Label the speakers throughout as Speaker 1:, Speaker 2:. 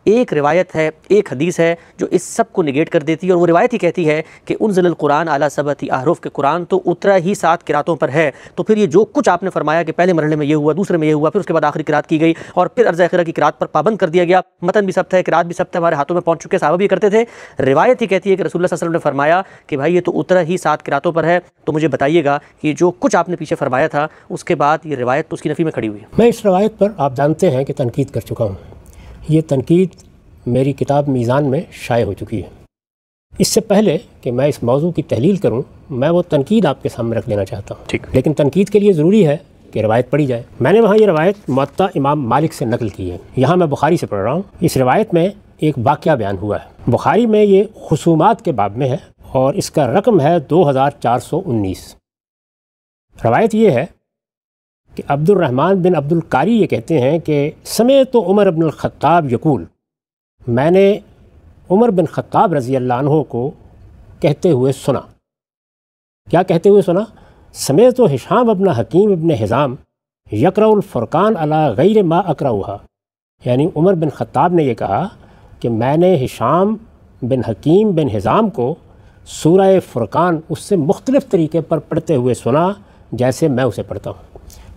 Speaker 1: ایک روایت ہے، ایک حدیث ہے جو اس سب کو نگیٹ کر دیتی ہے، اور وہ روایت ہی کہتی ہے کہ انزل القرآن علی سبعۃ احرف، کہ قرآن تو اترا ہی 7 قراتوں پر ہے۔ تو پھر یہ جو کچھ آپ نے فرمایا کہ پہلے مرحلے میں یہ ہوا، دوسرے میں یہ ہوا، پھر اس کے بعد آخری قرات کی گئی، اور پھر عرض اخرہ کی قرات پر پابند کر دیا گیا، متن بھی ثبت ہے، قرات بھی ثبت ہے، ہمارے ہاتھوں میں پہنچ چکے، صحابہ بھی کرتے تھے۔ روایت ہی کہتی ہے کہ رسول اللہ صلی اللہ علیہ وسلم نے فرمایا کہ بھائی یہ تو اترا ہی 7 قراتوں پر ہے۔ تو مجھے بتائیے گا کہ جو کچھ آپ نے پیچھے فرمایا تھا اس کے بعد یہ روایت تو اس کی نفی میں کھڑی ہوئی ہے۔
Speaker 2: میں اس روایت پر آپ جانتے ہیں کہ تنقید کر چکا ہوں، یہ تنقید میری کتاب میزان میں شائع ہو چکی ہے۔ اس سے پہلے کہ میں اس موضوع کی تحلیل کروں، میں وہ تنقید آپ کے سامنے رکھ دینا چاہتا ہوں، لیکن تنقید کے لیے ضروری ہے کہ روایت پڑھی جائے۔ میں نے وہاں یہ روایت موطا امام مالک سے نقل کی ہے، یہاں میں بخاری سے پڑھ رہا ہوں۔ اس روایت میں ایک واقعہ بیان ہوا ہے، بخاری میں یہ خصومات کے باب میں ہے، اور اس کا رقم ہے 2419۔ روایت یہ ہے کہ عبد الرحمن بن عبد القاری یہ کہتے ہیں کہ سمعت عمر بن الخطاب یقول، میں نے عمر بن خطاب رضی اللہ عنہ کو کہتے ہوئے سنا۔ کیا کہتے ہوئے سنا؟ سمعت ہشام ابن حکیم ابن حزام یقرأ الفرقان علی غیر ما اقرأها، یعنی عمر بن خطاب نے یہ کہا کہ میں نے ہشام بن حکیم بن حزام کو سورہ فرقان اس سے مختلف طریقے پر پڑھتے ہوئے سنا جیسے میں اسے پڑھتا ہوں۔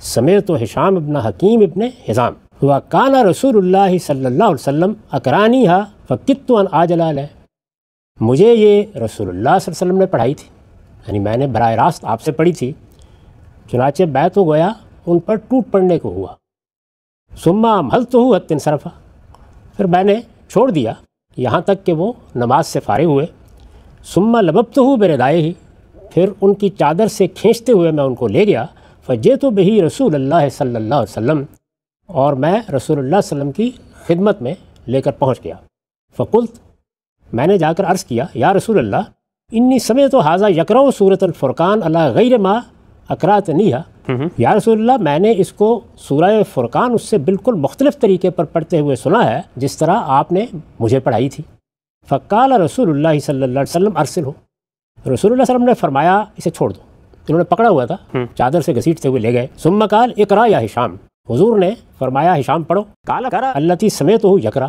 Speaker 2: سمعت ہشام ابن حکیم ابن حزام وکان رسول اللہ صلی اللہ علیہ وسلم اقرانیہا فکدت ان آجل علیہ، مجھے یہ رسول اللہ صلی اللہ علیہ وسلم نے پڑھائی تھی، یعنی میں نے براہ راست آپ سے پڑھی تھی، چنانچہ بیت ہو گیا ان پر ٹوٹ پڑنے کو ہوا۔ ثم امہلتہ حتی انصرفا، پھر میں نے چھوڑ دیا یہاں تک کہ وہ نماز سے فارغ ہوئے۔ ثم لببتہ بردائہ، پھر ان کی چادر سے کھینچتے ہوئے میں ان کو لے گیا۔ فجئت بہ رسول اللہ صلی اللہ علیہ وسلم، اور میں رسول اللہ صلی اللہ علیہ وسلم کی خدمت میں لے کر پہنچ گیا۔ فقلت، میں نے جا کر عرض کیا، یا رسول اللہ انی سمعت ھذا یقرأ سورۃ الفرقان علی غیر ما اقرأتنیھا، یا رسول اللہ میں نے اس کو سورہ فرقان اس سے بالکل مختلف طریقے پر پڑھتے ہوئے سنا ہے جس طرح آپ نے مجھے پڑھائی تھی۔ فقال رسول اللہ صلی اللہ علیہ وسلم ارسلہ، رسول اللہ صلی اللہ علیہ وسلم نے فرمایا اسے چھوڑ دو، انہوں نے پکڑا ہوا تھا، چادر سے گھسیٹتے ہوئے لے گئے۔ ثم قال اقرا یا ہشام، حضور نے فرمایا ہشام پڑھو۔ قال اقرا التی سمعتہ یقرا،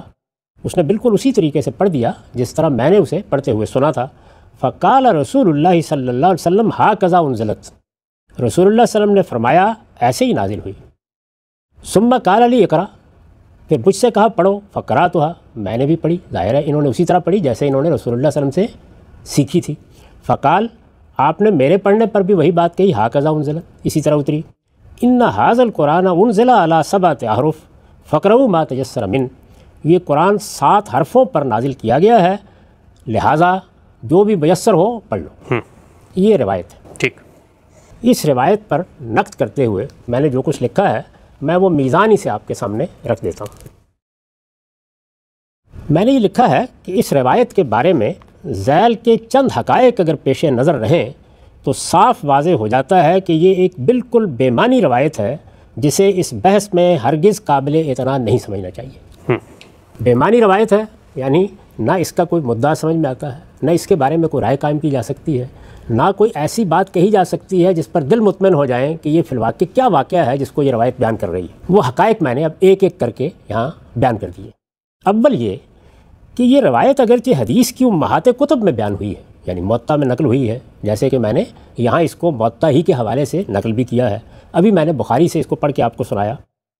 Speaker 2: اس نے بالکل اسی طریقے سے پڑھ دیا جس طرح میں نے اسے پڑھتے ہوئے سنا تھا۔ فقال رسول اللہ صلی اللہ علیہ وسلم ھکذا انزلت، رسول اللہ صلی اللہ علیہ وسلم نے فرمایا ایسے ہی نازل ہوئی۔ ثم قال لی اقرا، پھر مجھ سے کہا پڑھو۔ فقرأتھا، میں نے بھی پڑھی، ظاہر ہے انہوں نے اسی طرح پڑھی جیسے انہوں نے رسول اللہ صلی اللہ علیہ وسلم سے سیکھی تھی۔ فقال، آپ نے میرے پڑھنے پر بھی وہی بات کہی، ھکذا انزلت، اسی طرح اتری۔ ان ھذا القرآن انزل علی 7 احرف فاقرؤوا ما تیسر منہ، یہ قرآن 7 حرفوں پر نازل کیا گیا ہے، لہٰذا جو بھی میسر ہو پڑھ لو۔ یہ روایت ہے۔
Speaker 1: ٹھیک،
Speaker 2: اس روایت پر نقد کرتے ہوئے میں نے جو کچھ لکھا ہے میں وہ میزانی سے آپ کے سامنے رکھ دیتا ہوں۔ میں نے یہ لکھا ہے کہ اس روایت کے بارے میں ذیل کے چند حقائق اگر پیش نظر رہیں تو صاف واضح ہو جاتا ہے کہ یہ ایک بالکل بے معنی روایت ہے جسے اس بحث میں ہرگز قابل اعتراض نہیں سمجھنا چاہیے۔ بے معنی روایت ہے، یعنی نہ اس کا کوئی مدعا سمجھ میں آتا ہے، نہ اس کے بارے میں کوئی رائے قائم کی جا سکتی ہے، نہ کوئی ایسی بات کہی جا سکتی ہے جس پر دل مطمئن ہو جائیں کہ یہ فی الواقع کیا واقعہ ہے جس کو یہ روایت بیان کر رہی ہے۔ وہ حقائق میں نے اب ایک ایک کر کے یہاں بیان کر دیے۔ اول یہ کہ یہ روایت اگرچہ حدیث کی امہات کتب میں بیان ہوئی ہے، یعنی موطا میں نقل ہوئی ہے، جیسے کہ میں نے یہاں اس کو موطا ہی کے حوالے سے نقل بھی کیا ہے، ابھی میں نے بخاری سے اس کو پڑھ کے آپ کو سنایا۔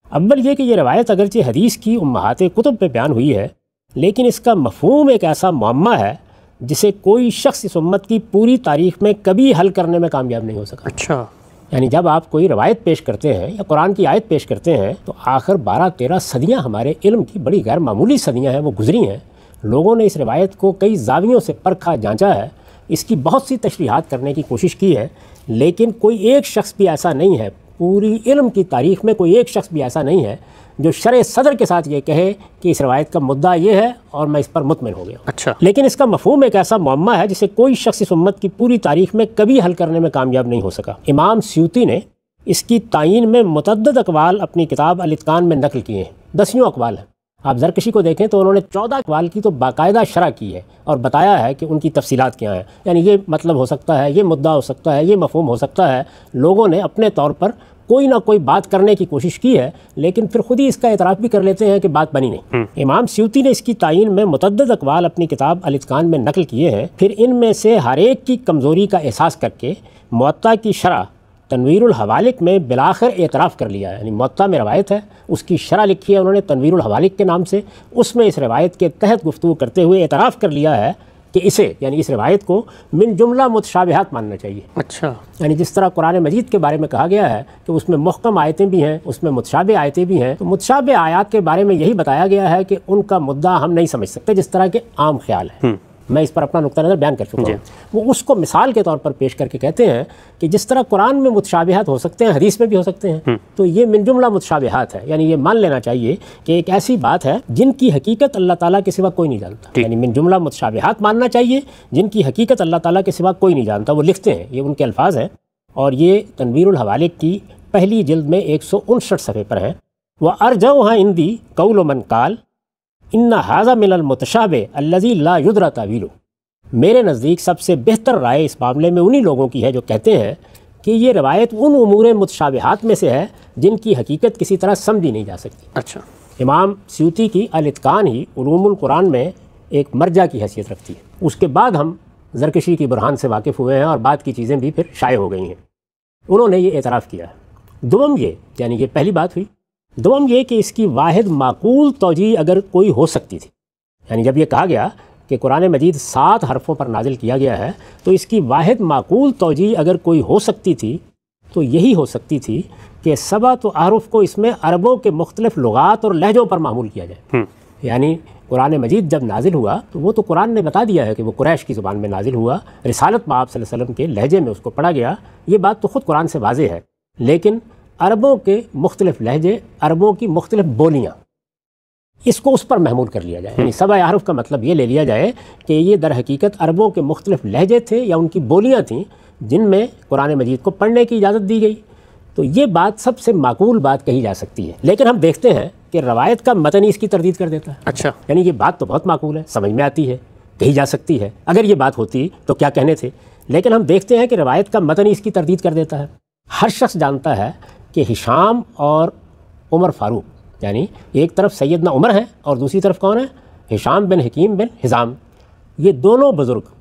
Speaker 2: اول یہ کہ یہ روایت اگرچہ حدیث کی امہات کتب میں بیان ہوئی ہے، لیکن اس کا مفہوم ایک ایسا معمہ ہے جسے کوئی شخص اس امت کی پوری تاریخ میں کبھی حل کرنے میں کامیاب نہیں ہو سکا۔
Speaker 1: اچھا،
Speaker 2: یعنی جب آپ کوئی روایت پیش کرتے ہیں یا قرآن کی آیت پیش کرتے ہیں تو آخر 12-13 صدیاں ہمارے علم کی بڑی غیر معمولی صدیاں ہیں وہ گزری ہیں، لوگوں نے اس روایت کو کئی زاویوں سے پرکھا جانچا ہے، اس کی بہت سی تشریحات کرنے کی کوشش کی ہے، لیکن کوئی ایک شخص بھی ایسا نہیں ہے، پوری علم کی تاریخ میں کوئی ایک شخص بھی ایسا نہیں ہے جو شرح صدر کے ساتھ یہ کہے کہ اس روایت کا مدعا یہ ہے اور میں اس پر مطمئن ہو گیا۔
Speaker 1: اچھا،
Speaker 2: لیکن اس کا مفہوم ایک ایسا معمہ ہے جسے کوئی شخص اس امت کی پوری تاریخ میں کبھی حل کرنے میں کامیاب نہیں ہو سکا۔ امام سیوطی نے اس کی تعین میں متعدد اقوال اپنی کتاب الاتقان میں نقل کیے ہیں، 10 اقوال ہیں۔ آپ زرکشی کو دیکھیں تو انہوں نے 14 اقوال کی تو باقاعدہ شرح کی ہے اور بتایا ہے کہ ان کی تفصیلات کیا ہیں، یعنی یہ مطلب ہو سکتا ہے، یہ مدعا ہو سکتا ہے، یہ مفہوم ہو سکتا ہے، لوگوں نے اپنے طور پر کوئی نہ کوئی بات کرنے کی کوشش کی ہے، لیکن پھر خود ہی اس کا اعتراف بھی کر لیتے ہیں کہ بات بنی نہیں۔ امام سیوطی نے اس کی تعیین میں متعدد اقوال اپنی کتاب الاتقان میں نقل کیے ہیں، پھر ان میں سے ہر ایک کی کمزوری کا احساس کر کے موطا کی شرح تنویر الحوالق میں بالآخر اعتراف کر لیا ہے۔ یعنی موطا میں روایت ہے، اس کی شرح لکھی ہے انہوں نے تنویر الحوالق کے نام سے، اس میں اس روایت کے تحت گفتگو کرتے ہوئے اعتراف کر لیا ہے کہ اسے یعنی اس روایت کو من جملہ متشابہات ماننا چاہیے۔
Speaker 1: اچھا،
Speaker 2: یعنی جس طرح قرآن مجید کے بارے میں کہا گیا ہے کہ اس میں محکم آیتیں بھی ہیں، اس میں متشابہ آیتیں بھی ہیں، تو متشابہ آیات کے بارے میں یہی بتایا گیا ہے کہ ان کا مدعا ہم نہیں سمجھ سکتے جس طرح کے عام خیال ہے۔ میں اس پر اپنا نقطہ نظر بیان کر چکا ہوں۔ وہ اس کو مثال کے طور پر پیش کر کے کہتے ہیں کہ جس طرح قرآن میں متشابہات ہو سکتے ہیں، حدیث میں بھی ہو سکتے ہیں، تو یہ من جملہ متشابہات ہے، یعنی یہ مان لینا چاہیے کہ ایک ایسی بات ہے جن کی حقیقت اللہ تعالیٰ کے سوا کوئی نہیں جانتا۔ یعنی من جملہ متشابہات ماننا چاہیے جن کی حقیقت اللہ تعالیٰ کے سوا کوئی نہیں جانتا۔ وہ لکھتے ہیں، یہ ان کے الفاظ ہیں، اور یہ تنویر الحوالق کی پہلی جلد میں 159 صفحے پر ہے۔ وَأَرْجَوْهَا عِنْدِي قَوْلُ مَنْ قَالَ إِنَّ هَذَا مِنَ الْمُتَشَابِهِ الَّذِي لَا يُدْرَى تَأْوِيلُهُ۔ میرے نزدیک سب سے بہتر رائے اس معاملے میں انہی لوگوں کی ہے جو کہتے ہیں کہ یہ روایت ان امور متشابہات میں سے ہے جن کی حقیقت کسی طرح سمجھی نہیں جا سکتی۔
Speaker 1: اچھا،
Speaker 2: امام سیوطی کی الاتقان ہی علوم القرآن میں ایک مرجع کی حیثیت رکھتی ہے۔ اس کے بعد ہم زرکشی کی برہان سے واقف ہوئے ہیں اور بعد کی چیزیں بھی پھر شائع ہو گئی ہیں۔ انہوں نے یہ اعتراف کیا ہے۔ دوم یہ، یعنی یہ پہلی بات ہوئی، دوم یہ کہ اس کی واحد معقول توجیہ اگر کوئی ہو سکتی تھی، یعنی جب یہ کہا گیا کہ قرآن مجید 7 حرفوں پر نازل کیا گیا ہے تو اس کی واحد معقول توجیہ اگر کوئی ہو سکتی تھی تو یہی ہو سکتی تھی کہ 7 احرف کو اس میں عربوں کے مختلف لغات اور لہجوں پر معمول کیا جائے۔ یعنی قرآن مجید جب نازل ہوا تو وہ تو قرآن نے بتا دیا ہے کہ وہ قریش کی زبان میں نازل ہوا، رسالت میں آپ صلی اللہ علیہ وسلم کے لہجے میں اس کو پڑھا گیا، یہ بات تو خود قرآن سے واضح ہے، لیکن عربوں کے مختلف لہجے، عربوں کی مختلف بولیاں، اس کو اس پر محمول کر لیا جائے۔ یعنی 7 احرف کا مطلب یہ لے لیا جائے کہ یہ در حقیقت عربوں کے مختلف لہجے تھے یا ان کی بولیاں تھیں جن میں قرآن مجید کو پڑھنے کی اجازت دی گئی، تو یہ بات سب سے معقول بات کہی جا سکتی ہے۔ لیکن ہم دیکھتے ہیں کہ روایت کا متن ہی اس کی تردید کر دیتا ہے۔
Speaker 1: اچھا،
Speaker 2: یعنی یہ بات تو بہت معقول ہے، سمجھ میں آتی ہے، کہی جا سکتی ہے، اگر یہ بات ہوتی تو کیا کہنے تھے، لیکن ہم دیکھتے ہیں کہ روایت کا متن ہی اس کی تردید کر دیتا ہے۔ ہر شخص جانتا ہے کہ ہشام اور عمر فاروق، یعنی ایک طرف سیدنا عمر ہیں اور دوسری طرف کون ہے؟ ہشام بن حکیم بن حزام، یہ دونوں بزرگ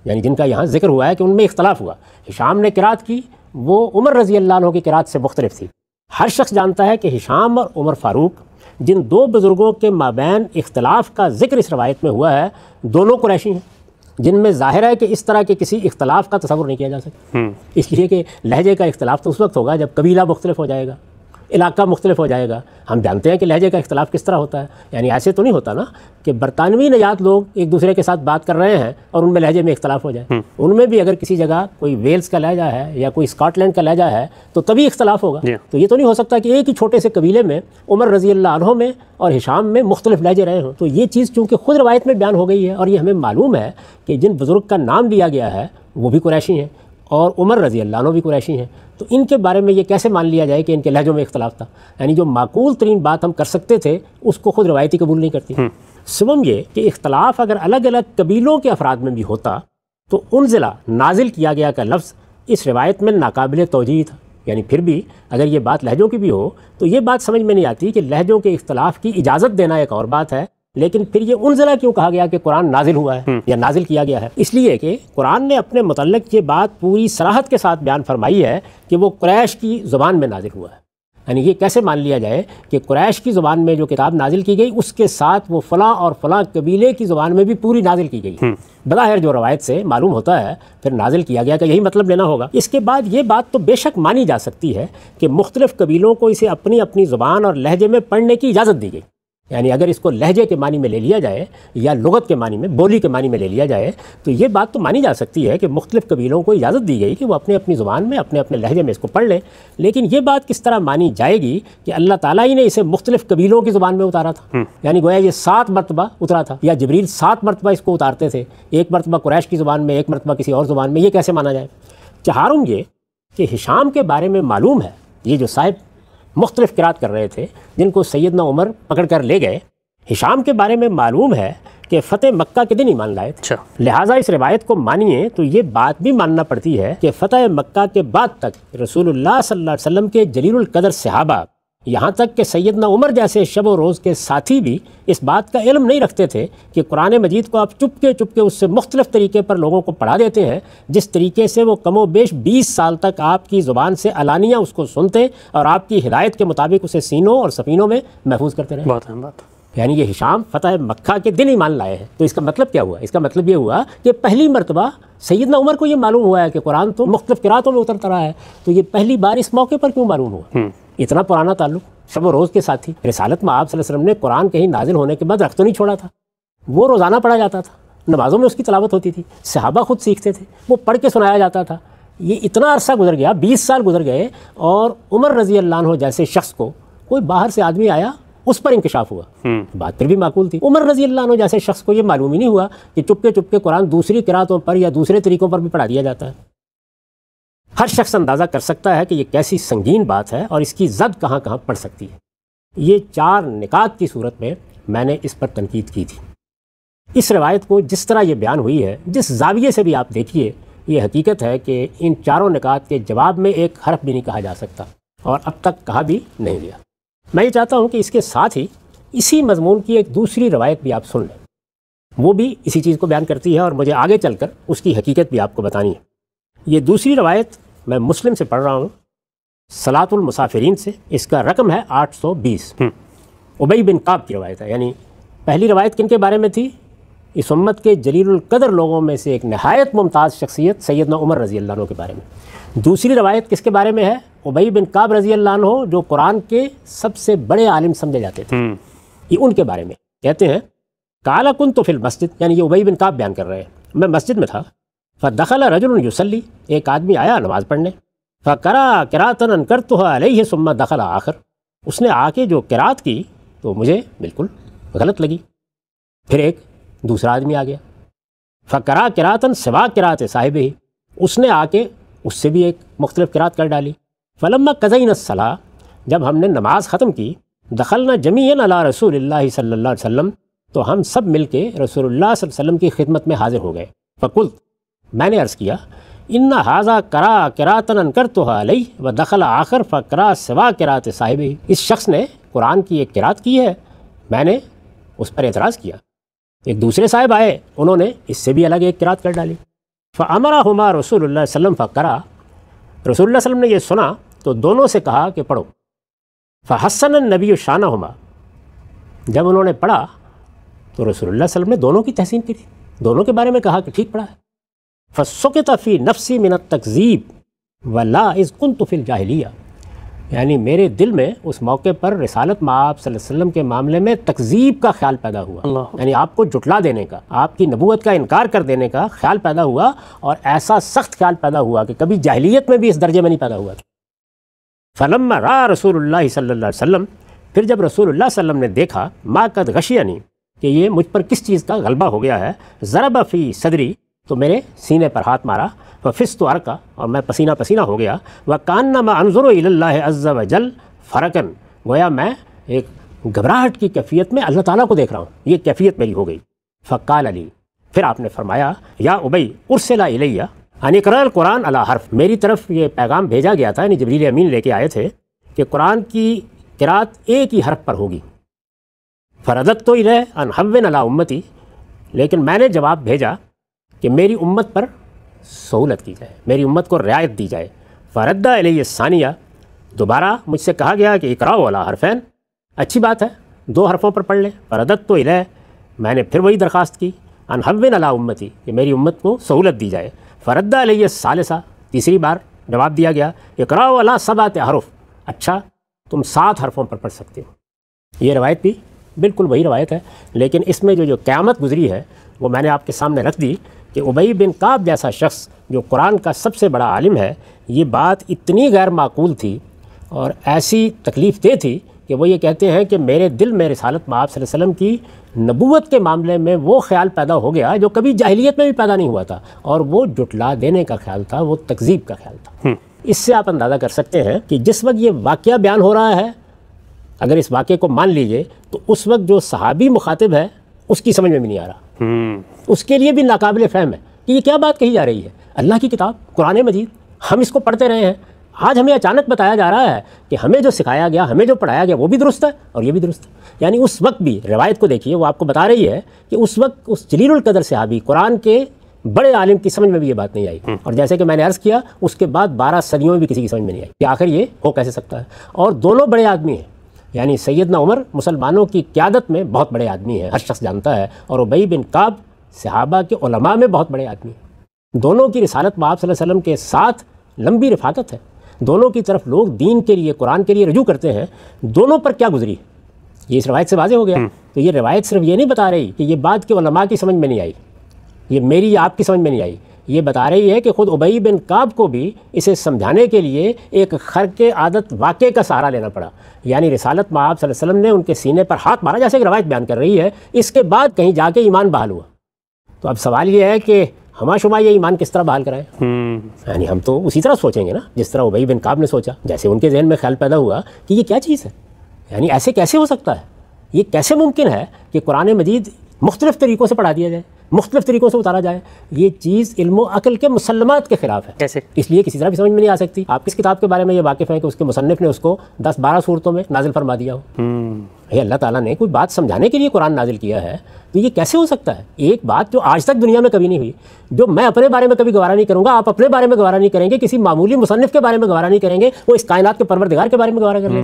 Speaker 2: یعنی جن کا یہاں ذکر ہوا ہے کہ ان میں اختلاف ہوا، ہشام نے قرات کی، وہ عمر رضی اللہ عنہ کی قرات سے مختلف تھی۔ ہر شخص جانتا ہے کہ ہشام اور عمر فاروق جن 2 بزرگوں کے مابین اختلاف کا ذکر اس روایت میں ہوا ہے، دونوں قریشی ہیں، جن میں ظاہر ہے کہ اس طرح کے کسی اختلاف کا تصور نہیں کیا جا سکتا، اس لیے کہ لہجے کا اختلاف تو اس وقت ہوگا جب قبیلہ مختلف ہو جائے گا، علاقہ مختلف ہو جائے گا۔ ہم جانتے ہیں کہ لہجے کا اختلاف کس طرح ہوتا ہے، یعنی ایسے تو نہیں ہوتا نا کہ برطانوی نژاد لوگ ایک دوسرے کے ساتھ بات کر رہے ہیں اور ان میں لہجے میں اختلاف ہو جائے۔ ان میں بھی اگر کسی جگہ کوئی ویلز کا لہجہ ہے یا کوئی اسکاٹ لینڈ کا لہجہ ہے تو تبھی اختلاف ہوگا۔ تو یہ تو نہیں ہو سکتا کہ ایک ہی چھوٹے سے قبیلے میں عمر رضی اللہ عنہ میں اور ہشام میں مختلف لہجے رہے ہوں۔ تو یہ چیز چونکہ خود روایت میں بیان ہو گئی ہے اور یہ ہمیں معلوم ہے کہ جن بزرگ کا نام لیا گیا ہے وہ بھی قریشی ہیں اور عمر رضی اللہ عنہ بھی قریشی ہیں، تو ان کے بارے میں یہ کیسے مان لیا جائے کہ ان کے لہجوں میں اختلاف تھا؟ یعنی جو معقول ترین بات ہم کر سکتے تھے اس کو خود روایتی قبول نہیں کرتی۔ سوم یہ کہ اختلاف اگر الگ الگ قبیلوں کے افراد میں بھی ہوتا تو انزلہ نازل کیا گیا کا لفظ اس روایت میں ناقابل توجیہ تھا۔ یعنی پھر بھی اگر یہ بات لہجوں کی بھی ہو تو یہ بات سمجھ میں نہیں آتی کہ لہجوں کے اختلاف کی اجازت دینا ایک اور بات ہے، لیکن پھر یہ انزلہ کیوں کہا گیا کہ قرآن نازل ہوا ہے یا نازل کیا گیا ہے؟ اس لیے کہ قرآن نے اپنے متعلق یہ بات پوری صراحت کے ساتھ بیان فرمائی ہے کہ وہ قریش کی زبان میں نازل ہوا ہے۔ یعنی یہ کیسے مان لیا جائے کہ قریش کی زبان میں جو کتاب نازل کی گئی اس کے ساتھ وہ فلاں اور فلاں قبیلے کی زبان میں بھی پوری نازل کی گئی؟ بظاہر جو روایت سے معلوم ہوتا ہے پھر نازل کیا گیا کہ یہی مطلب لینا ہوگا۔ اس کے بعد یہ بات تو بے شک مانی جا سکتی ہے کہ مختلف قبیلوں کو اسے اپنی اپنی زبان اور لہجے میں پڑھنے کی اجازت دی گئی۔ یعنی اگر اس کو لہجے کے معنی میں لے لیا جائے یا لغت کے معنی میں، بولی کے معنی میں لے لیا جائے تو یہ بات تو مانی جا سکتی ہے کہ مختلف قبیلوں کو اجازت دی گئی کہ وہ اپنے اپنی زبان میں اپنے اپنے لہجے میں اس کو پڑھ لیں، لیکن یہ بات کس طرح مانی جائے گی کہ اللہ تعالیٰ ہی نے اسے مختلف قبیلوں کی زبان میں اتارا تھا؟ یعنی گویا یہ 7 مرتبہ اترا تھا یا جبریل 7 مرتبہ اس کو اتارتے تھے، ایک مرتبہ قریش کی زبان میں، ایک مرتبہ کسی اور زبان میں، یہ کیسے مانا جائے؟ چہارم یہ کہ ہشام کے بارے میں معلوم ہے، یہ جو صاحب مختلف قرات کر رہے تھے جن کو سیدنا عمر پکڑ کر لے گئے، ہشام کے بارے میں معلوم ہے کہ فتح مکہ کے دن ایمان لائے تھے. لہٰذا اس روایت کو مانیے تو یہ بات بھی ماننا پڑتی ہے کہ فتح مکہ کے بعد تک رسول اللہ صلی اللہ علیہ وسلم کے جلیل القدر صحابہ، یہاں تک کہ سیدنا عمر جیسے شب و روز کے ساتھی بھی اس بات کا علم نہیں رکھتے تھے کہ قرآن مجید کو آپ چپکے چپکے اس سے مختلف طریقے پر لوگوں کو پڑھا دیتے ہیں جس طریقے سے وہ کم و بیش 20 سال تک آپ کی زبان سے علانیہ اس کو سنتے اور آپ کی ہدایت کے مطابق اسے سینوں اور سفینوں میں محفوظ کرتے رہے.
Speaker 1: بہت اہم بات.
Speaker 2: یعنی یہ ہشام فتح مکہ کے دن ایمان لائے ہیں. تو اس کا مطلب کیا ہوا؟ اس کا مطلب یہ ہوا کہ پہلی مرتبہ سیدنا عمر کو یہ معلوم ہوا ہے کہ قرآن تو مختلف قراتوں میں اترتا رہا ہے، تو یہ پہلی بار اس موقع پر کیوں معلوم ہوا؟ اتنا پرانا تعلق، شب و روز کے ساتھی. رسالت میں آپ صلی اللہ علیہ وسلم نے قرآن کہیں نازل ہونے کے بعد رکھ تو نہیں چھوڑا تھا، وہ روزانہ پڑھا جاتا تھا، نمازوں میں اس کی تلاوت ہوتی تھی، صحابہ خود سیکھتے تھے، وہ پڑھ کے سنایا جاتا تھا. یہ اتنا عرصہ گزر گیا، 20 سال گزر گئے، اور عمر رضی اللہ عنہ جیسے شخص کو کوئی باہر سے آدمی آیا، اس پر انکشاف ہوا. بات پھر بھی معقول تھی. عمر رضی اللہ عنہ جیسے شخص کو یہ معلوم ہی نہیں ہوا کہ چپکے چپکے قرآن دوسری قراتوں پر یا دوسرے طریقوں پر بھی پڑھا دیا جاتا ہے. ہر شخص اندازہ کر سکتا ہے کہ یہ کیسی سنگین بات ہے اور اس کی زد کہاں کہاں پڑ سکتی ہے. یہ 4 نکات کی صورت میں نے اس پر تنقید کی تھی. اس روایت کو جس طرح یہ بیان ہوئی ہے، جس زاویے سے بھی آپ دیکھیے، یہ حقیقت ہے کہ ان 4 نکات کے جواب میں ایک حرف بھی نہیں کہا جا سکتا، اور اب تک کہا بھی نہیں گیا. میں یہ چاہتا ہوں کہ اس کے ساتھ ہی اسی مضمون کی ایک دوسری روایت بھی آپ سن لیں. وہ بھی اسی چیز کو بیان کرتی ہے اور مجھے آگے چل کر اس کی حقیقت بھی آپ کو بتانی ہے. یہ دوسری روایت میں مسلم سے پڑھ رہا ہوں، صلاۃ المسافرین سے. اس کا رقم ہے 820. ابی بن کعب کی روایت ہے. یعنی پہلی روایت کن کے بارے میں تھی؟ اس امت کے جلیل القدر لوگوں میں سے ایک نہایت ممتاز شخصیت سیدنا عمر رضی اللہ عنہ کے بارے میں. دوسری روایت کس کے بارے میں ہے؟ ابی بن کعب رضی اللہ عنہ، جو قرآن کے سب سے بڑے عالم سمجھے جاتے تھے. یہ ان کے بارے میں کہتے ہیں، قال كنت فی المسجد، یعنی یہ ابی بن کعب بیان کر رہے ہیں، میں مسجد میں تھا. فدخل رجل یصلی، ایک آدمی آیا نماز پڑھنے. فقرأ قراءة انکرتها علیہ ثم دخل آخر، اس نے آ کے جو قرات کی تو مجھے بالکل غلط لگی. پھر ایک دوسرا آدمی آ گیا. فقرأ قراءة سوا قراءة صاحبہ، اس نے آ کے اس سے بھی ایک مختلف قرات کر ڈالی. فلما قضینا الصلاۃ، جب ہم نے نماز ختم کی، دخلنا جمیعا علی رسول اللہ صلی اللہ علیہ وسلم، تو ہم سب مل کے رسول اللہ صلی اللہ علیہ وسلم کی خدمت میں حاضر ہو گئے. فقلت، میں نے عرض کیا، ان ھذا قرأ قراءة انکرتها علیہ ودخل آخر فقرأ سوا قراءة صاحبہ، اس شخص نے قرآن کی ایک قرات کی ہے، میں نے اس پر اعتراض کیا. ایک دوسرے صاحب آئے، انہوں نے اس سے بھی الگ ایک قرات کر ڈالی. فامرہما رسول اللہ صلی اللہ علیہ وسلم فقرأ، رسول اللہ صلی اللہ علیہ وسلم نے یہ سنا تو دونوں سے کہا کہ پڑھو. فحسن النبی شانہما، جب انہوں نے پڑھا تو رسول اللہ صلی اللہ علیہ وسلم نے دونوں کی تحسین کی تھی، دونوں کے بارے میں کہا کہ ٹھیک پڑھا ہے. فسکت فی نفسی من التکذیب ولا اذ کنت فی الجاہلیہ، یعنی میرے دل میں اس موقع پر رسالت مآب صلی اللہ علیہ وسلم کے معاملے میں تکذیب کا خیال پیدا ہوا، یعنی آپ کو جھٹلا دینے کا، آپ کی نبوت کا انکار کر دینے کا خیال پیدا ہوا، اور ایسا سخت خیال پیدا ہوا کہ کبھی جاہلیت میں بھی اس درجے میں نہیں پیدا ہوا تھا. فلما رأى رسول اللہ صلی اللہ علیہ وسلم، پھر جب رسول اللہ صلی اللہ علیہ وسلم نے دیکھا ما قد غشینی، کہ یہ مجھ پر کس چیز کا غلبہ ہو گیا ہے، ضرب فی صدری، تو میرے سینے پر ہاتھ مارا. ففزت عرقا، اور میں پسینہ پسینہ ہو گیا. وکانما انظر الی اللہ عز وجل فرقن، گویا میں ایک گھبراہٹ کی کیفیت میں اللہ تعالیٰ کو دیکھ رہا ہوں، یہ کیفیت میری ہو گئی. فقال علی، پھر آپ نے فرمایا، یا ابی ارسل الیہ ان اقرأ القرآن علی حرف، میری طرف یہ پیغام بھیجا گیا تھا، یعنی جبریل امین لے کے آئے تھے کہ قرآن کی قرات ایک ہی حرف پر ہوگی. فرددت الیہ ان حون علی امتی، لیکن میں نے جواب بھیجا کہ میری امت پر سہولت کی جائے، میری امت کو رعایت دی جائے. فرد علیہ الثانیہ، دوبارہ مجھ سے کہا گیا کہ اقراء علی حرفین، اچھی بات ہے 2 حرفوں پر پڑھ لیں. فرددت الیہ، میں نے پھر وہی درخواست کی، ان حون علی امتی، کہ میری امت کو سہولت دی جائے. فرد علیہ الثالثہ، تیسری بار جواب دیا گیا، اقراء علی 7 حرف، اچھا تم 7 حرفوں پر پڑھ سکتے ہو. یہ روایت بھی بالکل وہی روایت ہے، لیکن اس میں جو قیامت گزری ہے وہ میں نے آپ کے سامنے رکھ دی کہ ابی بن کعب جیسا شخص جو قرآن کا سب سے بڑا عالم ہے، یہ بات اتنی غیر معقول تھی اور ایسی تکلیف دہ تھی کہ وہ یہ کہتے ہیں کہ میرے دل میں رسالت مآب صلی اللہ علیہ وسلم کی نبوت کے معاملے میں وہ خیال پیدا ہو گیا جو کبھی جاہلیت میں بھی پیدا نہیں ہوا تھا، اور وہ جھٹلا دینے کا خیال تھا، وہ تکذیب کا خیال تھا. اس سے آپ اندازہ کر سکتے ہیں کہ جس وقت یہ واقعہ بیان ہو رہا ہے، اگر اس واقعے کو مان لیجئے تو اس وقت جو صحابی مخاطب ہے اس کی سمجھ میں بھی نہیں آ رہا، اس کے لیے بھی ناقابل فہم ہے کہ یہ کیا بات کہی جا رہی ہے۔ اللہ کی کتاب قرآن مجید، ہم اس کو پڑھتے رہے ہیں، آج ہمیں اچانک بتایا جا رہا ہے کہ ہمیں جو سکھایا گیا، ہمیں جو پڑھایا گیا وہ بھی درست ہے اور یہ بھی درست ہے۔ یعنی اس وقت بھی روایت کو دیکھیے، وہ آپ کو بتا رہی ہے کہ اس وقت اس جلیل القدر صحابی، قرآن کے بڑے عالم کی سمجھ میں بھی یہ بات نہیں آئی، اور جیسے کہ میں نے عرض کیا اس کے بعد 12 صدیوں میں بھی کسی کی سمجھ میں نہیں آئی کہ آخر یہ ہو کیسے سکتا ہے۔ اور دونوں بڑے آدمی ہیں، یعنی سیدنا عمر مسلمانوں کی قیادت میں بہت بڑے آدمی ہیں، ہر شخص جانتا ہے، اور ابی بن کعب صحابہ کے علماء میں بہت بڑے آدمی ہیں۔ دونوں کی رسالت میں آپ صلی اللہ علیہ وسلم کے ساتھ لمبی رفاقت ہے، دونوں کی طرف لوگ دین کے لیے، قرآن کے لیے رجوع کرتے ہیں، دونوں پر کیا گزری یہ اس روایت سے واضح ہو گیا۔ تو یہ روایت صرف یہ نہیں بتا رہی کہ یہ بات کہ علماء کی سمجھ میں نہیں آئی، یہ میری یا آپ کی سمجھ میں نہیں آئی، یہ بتا رہی ہے کہ خود ابی بن کعب کو بھی اسے سمجھانے کے لیے ایک خرق عادت واقعے کا سہارا لینا پڑا۔ یعنی رسالت میں آپ صلی اللہ علیہ وسلم نے ان کے سینے پر ہاتھ مارا، جیسے ایک روایت بیان کر رہی ہے، اس کے بعد کہیں جا کے ایمان بحال ہوا۔ تو اب سوال یہ ہے کہ ہما شما یہ ایمان کس طرح بحال کرائیں؟ یعنی ہم تو اسی طرح سوچیں گے نا جس طرح ابی بن کعب نے سوچا، جیسے ان کے ذہن میں خیال پیدا ہوا کہ یہ کیا چیز ہے، یعنی ایسے کیسے ہو سکتا ہے، یہ کیسے ممکن ہے کہ قرآن مجید مختلف طریقوں سے پڑھا دیا جائے، مختلف طریقوں سے اتارا جائے، یہ چیز علم و عقل کے مسلمات کے خلاف ہے۔
Speaker 1: کیسے؟ اس
Speaker 2: لیے کسی طرح بھی سمجھ میں نہیں آ سکتی۔ آپ کس کتاب کے بارے میں یہ واقف ہیں کہ اس کے مصنف نے اس کو 10-12 صورتوں میں نازل فرما دیا ہو؟ یہ اللہ تعالیٰ نے کوئی بات سمجھانے کے لیے قرآن نازل کیا ہے، تو یہ کیسے ہو سکتا ہے؟ ایک بات جو آج تک دنیا میں کبھی نہیں ہوئی، جو میں اپنے بارے میں کبھی گوارا نہیں کروں گا، آپ اپنے بارے میں گوارا نہیں کریں گے، کسی معمولی مصنف کے بارے میں گوارا نہیں کریں گے، وہ اس کائنات کے پروردگار کے بارے میں گوارا کر لیں۔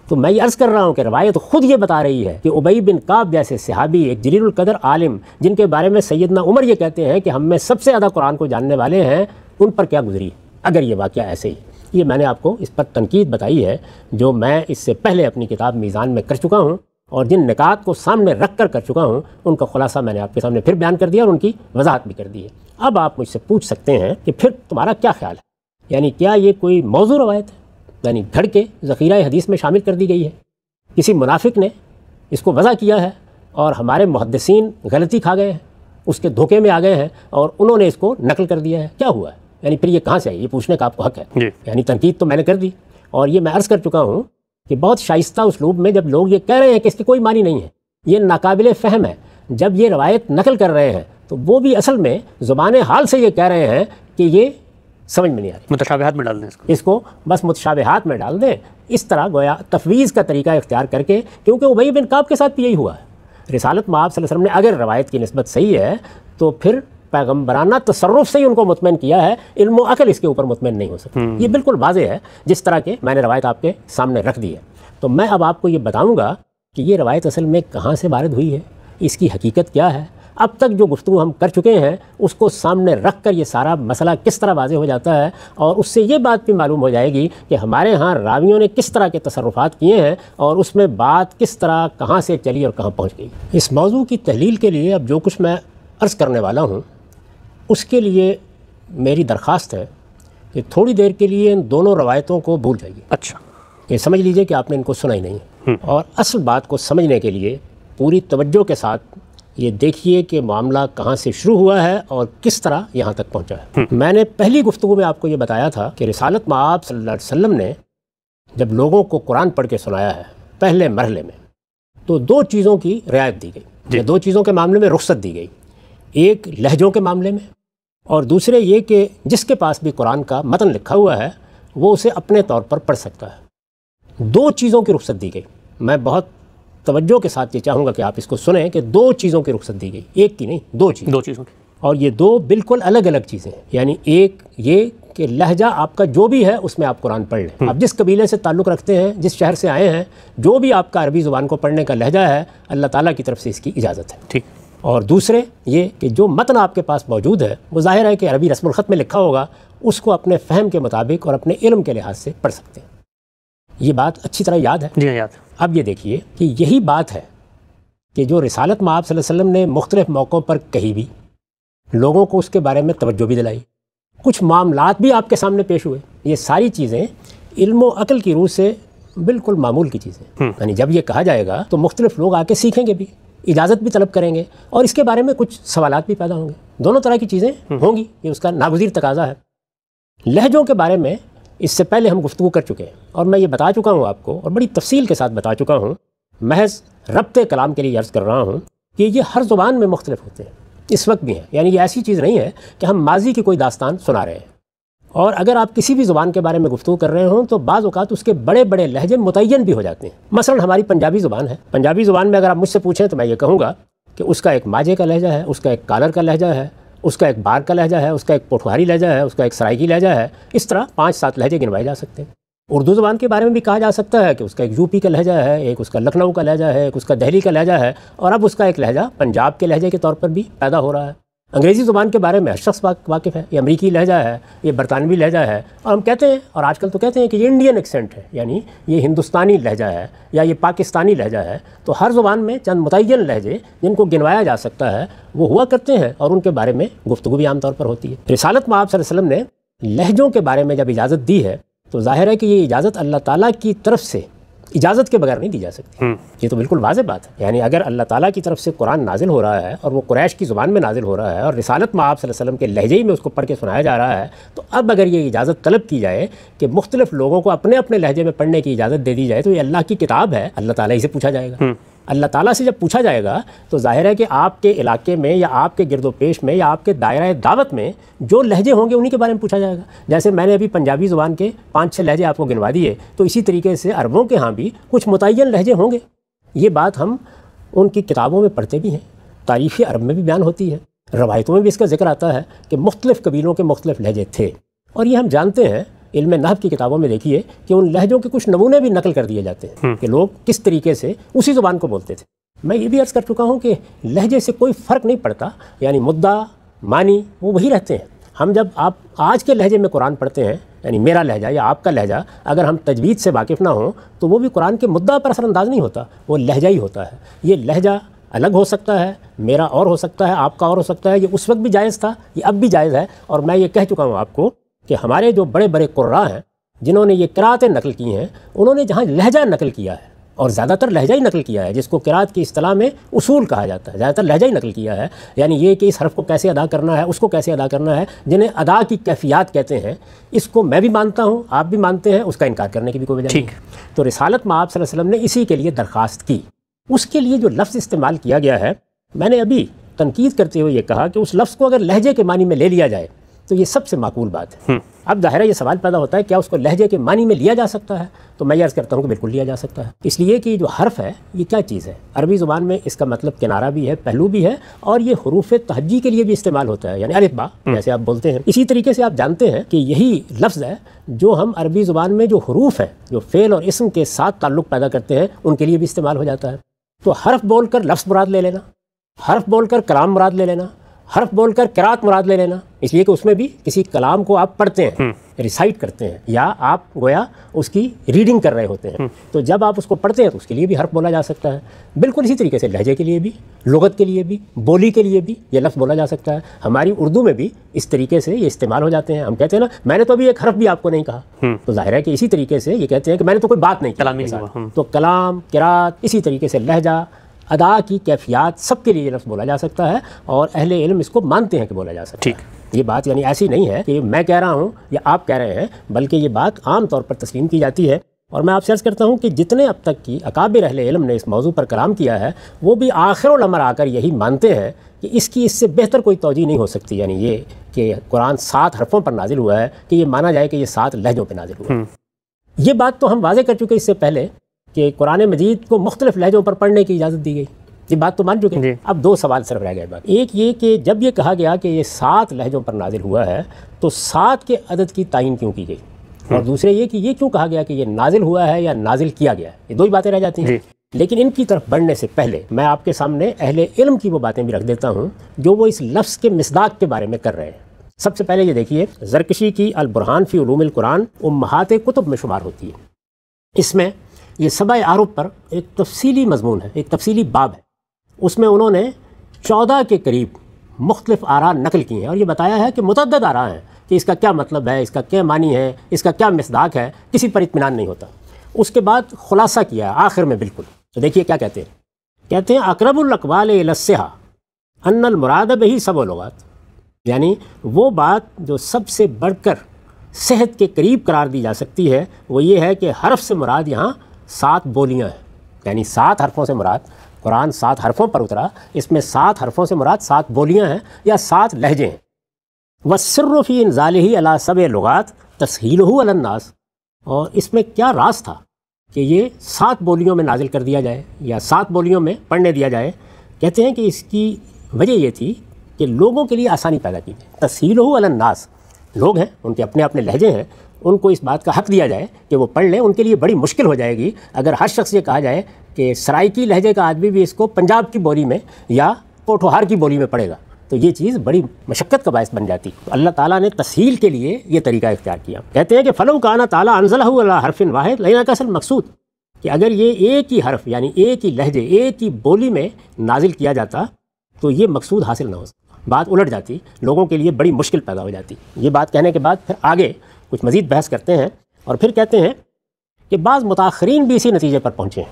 Speaker 2: تو میں یہ عرض کر رہا ہوں کہ روایت خود یہ بتا رہی ہے کہ ابی بن کعب جیسے صحابی، ایک جلیل القدر عالم، جن کے بارے میں سیدنا عمر یہ کہتے ہیں کہ ہم میں سب سے زیادہ قرآن کو جاننے والے ہیں، ان پر کیا گزری اگر یہ واقعہ ایسے ہی۔ یہ میں نے آپ کو اس پر تنقید بتائی ہے جو میں اس سے پہلے اپنی کتاب میزان میں کر چکا ہوں، اور جن نکات کو سامنے رکھ کر چکا ہوں ان کا خلاصہ میں نے آپ کے سامنے پھر بیان کر دیا اور ان کی وضاحت بھی کر دی ہے۔ اب آپ مجھ سے پوچھ سکتے ہیں کہ پھر تمہارا کیا خیال ہے، یعنی کیا یہ کوئی موضوع روایت ہے، یعنی گھڑ کے ذخیرہ حدیث میں شامل کر دی گئی ہے، کسی منافق نے اس کو وضع کیا ہے اور ہمارے محدثین غلطی کھا گئے ہیں، اس کے دھوکے میں آ گئے ہیں اور انہوں نے اس کو نقل کر دیا ہے، کیا ہوا ہے؟ یعنی پھر یہ کہاں سے آئی؟ یہ پوچھنے کا آپ کو حق ہے۔ یعنی تنقید تو میں نے کر دی، اور یہ میں عرض کر چکا ہوں کہ بہت شائستہ اسلوب میں جب لوگ یہ کہہ رہے ہیں کہ اس کی کوئی معنی نہیں ہے، یہ ناقابل فہم ہے، جب یہ روایت نقل کر رہے ہیں تو وہ بھی اصل میں زبان حال سے یہ کہہ رہے ہیں کہ یہ سمجھ میں نہیں آ رہی،
Speaker 1: متشابہات میں ڈال دیں
Speaker 2: اس کو بس متشابہات میں ڈال دیں، اس طرح گویا تفویض کا طریقہ اختیار کر کے، کیونکہ ابی بن کعب کے ساتھ بھی یہی ہوا ہے۔ رسالت میں آپ صلی اللہ علیہ وسلم نے اگر روایت کی نسبت صحیح ہے تو پھر پیغمبرانہ تصرف سے ہی ان کو مطمئن کیا ہے، علم و عقل اس کے اوپر مطمئن نہیں ہو سکتا۔ یہ بالکل واضح ہے جس طرح کہ میں نے روایت آپ کے سامنے رکھ دی ہے۔ تو میں اب آپ کو یہ بتاؤں گا کہ یہ روایت اصل میں کہاں سے وارد ہوئی ہے، اس کی حقیقت کیا ہے۔ اب تک جو گفتگو ہم کر چکے ہیں اس کو سامنے رکھ کر یہ سارا مسئلہ کس طرح واضح ہو جاتا ہے، اور اس سے یہ بات بھی معلوم ہو جائے گی کہ ہمارے ہاں راویوں نے کس طرح کے تصرفات کیے ہیں اور اس میں بات کس طرح کہاں سے چلی اور کہاں پہنچ گئی۔ اس موضوع کی تحلیل کے لیے اب جو کچھ میں عرض کرنے والا ہوں اس کے لیے میری درخواست ہے کہ تھوڑی دیر کے لیے ان دونوں روایتوں کو بھول جائیے۔
Speaker 1: اچھا،
Speaker 2: یہ سمجھ لیجئے کہ آپ نے ان کو سنا ہی نہیں، اور اصل بات کو سمجھنے کے لیے پوری توجہ کے ساتھ یہ دیکھیے کہ معاملہ کہاں سے شروع ہوا ہے اور کس طرح یہاں تک پہنچا ہے۔ میں نے پہلی گفتگو میں آپ کو یہ بتایا تھا کہ رسالت میں آپ صلی اللہ علیہ وسلم نے جب لوگوں کو قرآن پڑھ کے سنایا ہے پہلے مرحلے میں، تو 2 چیزوں کی رعایت دی گئی، یا 2 چیزوں کے معاملے میں رخصت دی گئی، ایک لہجوں کے معاملے میں، اور دوسرے یہ کہ جس کے پاس بھی قرآن کا متن لکھا ہوا ہے وہ اسے اپنے طور پر پڑھ سکتا ہے۔ 2 چیزوں کی رخصت دی گئی۔ میں بہت توجہ کے ساتھ یہ چاہوں گا کہ آپ اس کو سنیں کہ 2 چیزوں کی رخصت دی گئی، ایک کی نہیں، 2 چیزوں کی، اور یہ 2 بالکل الگ الگ چیزیں ہیں۔ یعنی ایک یہ کہ لہجہ آپ کا جو بھی ہے اس میں آپ قرآن پڑھ لیں، آپ جس قبیلے سے تعلق رکھتے ہیں، جس شہر سے آئے ہیں، جو بھی آپ کا عربی زبان کو پڑھنے کا لہجہ ہے اللہ تعالیٰ کی طرف سے اس کی اجازت ہے، ٹھیک۔ اور دوسرے یہ کہ جو متن آپ کے پاس موجود ہے وہ ظاہر ہے کہ عربی رسم الخط میں لکھا ہوگا، اس کو اپنے فہم کے مطابق اور اپنے علم کے لحاظ سے پڑھ سکتے ہیں۔ یہ بات اچھی طرح یاد ہے؟
Speaker 1: جی ہاں، یاد۔
Speaker 2: اب یہ دیکھیے کہ یہی بات ہے کہ جو رسالت میں آپ صلی اللہ علیہ وسلم نے مختلف موقعوں پر کہی بھی، لوگوں کو اس کے بارے میں توجہ بھی دلائی، کچھ معاملات بھی آپ کے سامنے پیش ہوئے، یہ ساری چیزیں علم و عقل کی روح سے بالکل معمول کی چیزیں، یعنی جب یہ کہا جائے گا تو مختلف لوگ آ کے سیکھیں گے بھی، اجازت بھی طلب کریں گے، اور اس کے بارے میں کچھ سوالات بھی پیدا ہوں گے، دونوں طرح کی چیزیں ہوں گی، یہ اس کا ناگزیر تقاضا ہے۔ لہجوں کے بارے میں اس سے پہلے ہم گفتگو کر چکے ہیں، اور میں یہ بتا چکا ہوں آپ کو، اور بڑی تفصیل کے ساتھ بتا چکا ہوں، محض ربط کلام کے لیے عرض کر رہا ہوں کہ یہ ہر زبان میں مختلف ہوتے ہیں، اس وقت بھی ہیں. یعنی یہ ایسی چیز نہیں ہے کہ ہم ماضی کی کوئی داستان سنا رہے ہیں. اور اگر آپ کسی بھی زبان کے بارے میں گفتگو کر رہے ہوں تو بعض اوقات اس کے بڑے بڑے لہجے متعین بھی ہو جاتے ہیں. مثلا ہماری پنجابی زبان ہے، پنجابی زبان میں اگر آپ مجھ سے پوچھیں تو میں یہ کہوں گا کہ اس کا ایک ماجھے کا لہجہ ہے، اس کا ایک کالر کا لہجہ ہے، اس کا ایک بار کا لہجہ ہے، اس کا ایک پٹھواری لہجہ ہے، اس کا ایک سرائیکی لہجہ ہے. اس طرح 5-7 لہجے گنوائے جا سکتے ہیں. اردو زبان کے بارے میں بھی کہا جا سکتا ہے کہ اس کا ایک یو پی کا لہجہ ہے، ایک اس کا لکھنؤ کا لہجہ ہے، ایک اس کا دہلی کا لہجہ ہے، اور اب اس کا ایک لہجہ پنجاب کے لہجے کے طور پر بھی پیدا ہو رہا ہے. انگریزی زبان کے بارے میں ہر شخص واقف ہے، یہ امریکی لہجہ ہے، یہ برطانوی لہجہ ہے، اور ہم کہتے ہیں اور آج کل تو کہتے ہیں کہ یہ انڈین ایکسینٹ ہے، یعنی یہ ہندوستانی لہجہ ہے یا یہ پاکستانی لہجہ ہے. تو ہر زبان میں چند متعین لہجے جن کو گنوایا جا سکتا ہے وہ ہوا کرتے ہیں، اور ان کے بارے میں گفتگو بھی عام طور پر ہوتی ہے. رسالت میں آپ صلی اللہ علیہ وسلم نے لہجوں کے بارے میں جب اجازت دی ہے تو ظاہر ہے کہ یہ اجازت اللہ تعالیٰ کی طرف سے اجازت کے بغیر نہیں دی جا سکتی. یہ تو بالکل واضح بات ہے. یعنی اگر اللہ تعالیٰ کی طرف سے قرآن نازل ہو رہا ہے اور وہ قریش کی زبان میں نازل ہو رہا ہے اور رسالت میں آپ صلی اللہ علیہ وسلم کے لہجے ہی میں اس کو پڑھ کے سنایا جا رہا ہے، تو اب اگر یہ اجازت طلب کی جائے کہ مختلف لوگوں کو اپنے اپنے لہجے میں پڑھنے کی اجازت دے دی جائے تو یہ اللہ کی کتاب ہے، اللہ تعالیٰ ہی سے پوچھا جائے گا. اللہ تعالیٰ سے جب پوچھا جائے گا تو ظاہر ہے کہ آپ کے علاقے میں یا آپ کے گرد و پیش میں یا آپ کے دائرہ دعوت میں جو لہجے ہوں گے انہی کے بارے میں پوچھا جائے گا. جیسے میں نے ابھی پنجابی زبان کے 5-6 لہجے آپ کو گنوا دیے، تو اسی طریقے سے عربوں کے ہاں بھی کچھ متعین لہجے ہوں گے. یہ بات ہم ان کی کتابوں میں پڑھتے بھی ہیں، تاریخ عرب میں بھی بیان ہوتی ہے، روایتوں میں بھی اس کا ذکر آتا ہے کہ مختلف قبیلوں کے مختلف لہجے تھے. اور یہ ہم جانتے ہیں، علم نحو کی کتابوں میں دیکھیے کہ ان لہجوں کے کچھ نمونے بھی نقل کر دیے جاتے ہیں کہ لوگ کس طریقے سے اسی زبان کو بولتے تھے. میں یہ بھی عرض کر چکا ہوں کہ لہجے سے کوئی فرق نہیں پڑتا، یعنی مدعا معنی وہ وہی رہتے ہیں. ہم جب آپ آج کے لہجے میں قرآن پڑھتے ہیں، یعنی میرا لہجہ یا آپ کا لہجہ، اگر ہم تجوید سے واقف نہ ہوں تو وہ بھی قرآن کے مدعا پر اثر انداز نہیں ہوتا، وہ لہجہ ہی ہوتا ہے. یہ لہجہ الگ ہو سکتا ہے، میرا اور ہو سکتا ہے، آپ کا اور ہو سکتا ہے. یہ اس وقت بھی جائز تھا، یہ اب بھی جائز ہے. اور میں یہ کہہ چکا ہوں آپ کو کہ ہمارے جو بڑے بڑے قراء ہیں جنہوں نے یہ قراءتیں نقل کی ہیں، انہوں نے جہاں لہجہ نقل کیا ہے، اور زیادہ تر لہجہ ہی نقل کیا ہے، جس کو قراءت کی اصطلاح میں اصول کہا جاتا ہے، زیادہ تر لہجہ ہی نقل کیا ہے. یعنی یہ کہ اس حرف کو کیسے ادا کرنا ہے، اس کو کیسے ادا کرنا ہے، جنہیں ادا کی کیفیات کہتے ہیں. اس کو میں بھی مانتا ہوں، آپ بھی مانتے ہیں، اس کا انکار کرنے کی بھی کوئی وجہ نہیں. تو رسالت میں آپ صلی اللہ علیہ وسلم نے اسی کے لیے درخواست کی. اس کے لیے جو لفظ استعمال کیا گیا ہے، میں نے ابھی تنقید کرتے ہوئے یہ کہا کہ اس لفظ کو اگر لہجے کے معنی میں لے لیا جائے تو یہ سب سے معقول بات ہے. اب ظاہر یہ سوال پیدا ہوتا ہے کیا اس کو لہجے کے معنی میں لیا جا سکتا ہے؟ تو میں یہ عرض کرتا ہوں کہ بالکل لیا جا سکتا ہے. اس لیے کہ جو حرف ہے یہ کیا چیز ہے؟ عربی زبان میں اس کا مطلب کنارہ بھی ہے، پہلو بھی ہے، اور یہ حروف تہجی کے لیے بھی استعمال ہوتا ہے، یعنی الف با جیسے آپ بولتے ہیں. اسی طریقے سے آپ جانتے ہیں کہ یہی لفظ ہے جو ہم عربی زبان میں جو حروف ہیں جو فعل اور اسم کے ساتھ تعلق پیدا کرتے ہیں ان کے لیے بھی استعمال ہو جاتا ہے. تو حرف بول کر لفظ مراد لے لینا، حرف بول کر کلام مراد لے لینا، حرف بول کر قرات مراد لے لینا، اس لیے کہ اس میں بھی کسی کلام کو آپ پڑھتے ہیں، ریسائٹ کرتے ہیں، یا آپ گویا اس کی ریڈنگ کر رہے ہوتے ہیں. تو جب آپ اس کو پڑھتے ہیں تو اس کے لیے بھی حرف بولا جا سکتا ہے. بالکل اسی طریقے سے لہجے کے لیے بھی، لغت کے لیے بھی، بولی کے لیے بھی یہ لفظ بولا جا سکتا ہے. ہماری اردو میں بھی اس طریقے سے یہ استعمال ہو جاتے ہیں. ہم کہتے ہیں نا میں نے تو ابھی ایک حرف بھی آپ کو نہیں کہا، تو ظاہر ہے کہ اسی طریقے سے یہ کہتے ہیں کہ میں نے تو کوئی بات نہیں کی. تو کلام، قرات، اسی طریقے سے لہجہ، ادا کی کیفیات، سب کے لیے یہ لفظ بولا جا سکتا ہے، اور اہل علم اس کو مانتے ہیں کہ بولا جا سکتا ہے. یہ بات یعنی ایسی نہیں ہے کہ میں کہہ رہا ہوں یا آپ کہہ رہے ہیں، بلکہ یہ بات عام طور پر تسلیم کی جاتی ہے. اور میں آپ سے عرض کرتا ہوں کہ جتنے اب تک کی اکابر اہل علم نے اس موضوع پر کلام کیا ہے وہ بھی آخر الامر آ کر یہی مانتے ہیں کہ اس سے بہتر کوئی توجیہ نہیں ہو سکتی. یعنی یہ کہ قرآن 7 حرفوں پر نازل ہوا ہے کہ یہ مانا جائے کہ یہ 7 لہجوں پہ نازل ہوا ہے. یہ بات تو ہم واضح کر چکے اس سے پہلے کہ قرآن مجید کو مختلف لہجوں پر پڑھنے کی اجازت دی گئی. یہ بات تو مان چکے ہیں. اب 2 سوال صرف رہ گئے. بات ایک یہ کہ جب یہ کہا گیا کہ یہ 7 لہجوں پر نازل ہوا ہے تو 7 کے عدد کی تعین کیوں کی گئی، اور دوسرے یہ کہ یہ کیوں کہا گیا کہ یہ نازل ہوا ہے یا نازل کیا گیا ہے. یہ 2 ہی باتیں رہ جاتی ہیں. لیکن ان کی طرف بڑھنے سے پہلے میں آپ کے سامنے اہل علم کی وہ باتیں بھی رکھ دیتا ہوں جو وہ اس لفظ کے مصداق کے بارے میں کر رہے ہیں. سب سے پہلے یہ دیکھیے، زرکشی کی البرہان فی علوم القرآن امہات کتب میں شمار ہوتی ہے. اس میں یہ سبع اعرب پر ایک تفصیلی مضمون ہے، ایک تفصیلی باب ہے. اس میں انہوں نے 14 کے قریب مختلف آراء نقل کی ہیں اور یہ بتایا ہے کہ متعدد آراء ہیں کہ اس کا کیا مطلب ہے، اس کا کیا معنی ہے، اس کا کیا مصداق ہے. کسی پر اطمینان نہیں ہوتا. اس کے بعد خلاصہ کیا ہے آخر میں بالکل. تو دیکھیے کیا کہتے ہیں اقرب الاقوال الی الصحہ ان المراد بہ سبع لغات، یعنی وہ بات جو سب سے بڑھ کر صحت کے قریب قرار دی جا سکتی ہے وہ یہ ہے کہ حرف سے مراد یہاں 7 بولیاں ہیں. یعنی 7 حرفوں سے مراد قرآن 7 حرفوں پر اترا، اس میں 7 حرفوں سے مراد 7 بولیاں ہیں یا 7 لہجے ہیں۔ وَالسِّرُّ فِي إِنزَالِهِ عَلَىٰ 7 لغات تَسْهِيلُهُ عَلَى النَّاسِ، اور اس میں کیا راز تھا کہ یہ 7 بولیوں میں نازل کر دیا جائے یا 7 بولیوں میں پڑھنے دیا جائے؟ کہتے ہیں کہ اس کی وجہ یہ تھی کہ لوگوں کے لیے آسانی پیدا کی جائے۔ تَسْهِيلُهُ عَلَى النَّاسِ، لوگ ہیں، ان کے اپنے اپنے لہجے ہیں، ان کو اس بات کا حق دیا جائے کہ وہ پڑھ لیں۔ ان کے لیے بڑی مشکل ہو جائے گی اگر ہر شخص یہ کہا جائے کہ سرائکی لہجے کا آدمی بھی اس کو پنجاب کی بولی میں یا پوٹھوہار کی بولی میں پڑھے گا، تو یہ چیز بڑی مشقت کا باعث بن جاتی۔ تو اللہ تعالیٰ نے تسہیل کے لیے یہ طریقہ اختیار کیا۔ کہتے ہیں کہ فلو کانا تعالیٰ انزلہ علی حرف واحد لینکسل مقصود، کہ اگر یہ ایک ہی حرف یعنی ایک ہی لہجے ایک ہی بولی میں نازل کیا جاتا تو یہ مقصود حاصل نہ ہو سکتا، بات الٹ جاتی، لوگوں کے لیے بڑی مشکل پیدا ہو جاتی۔ یہ بات کہنے کے بعد پھر آگے کچھ مزید بحث کرتے ہیں اور پھر کہتے ہیں کہ بعض متاخرین بھی اسی نتیجے پر پہنچے ہیں۔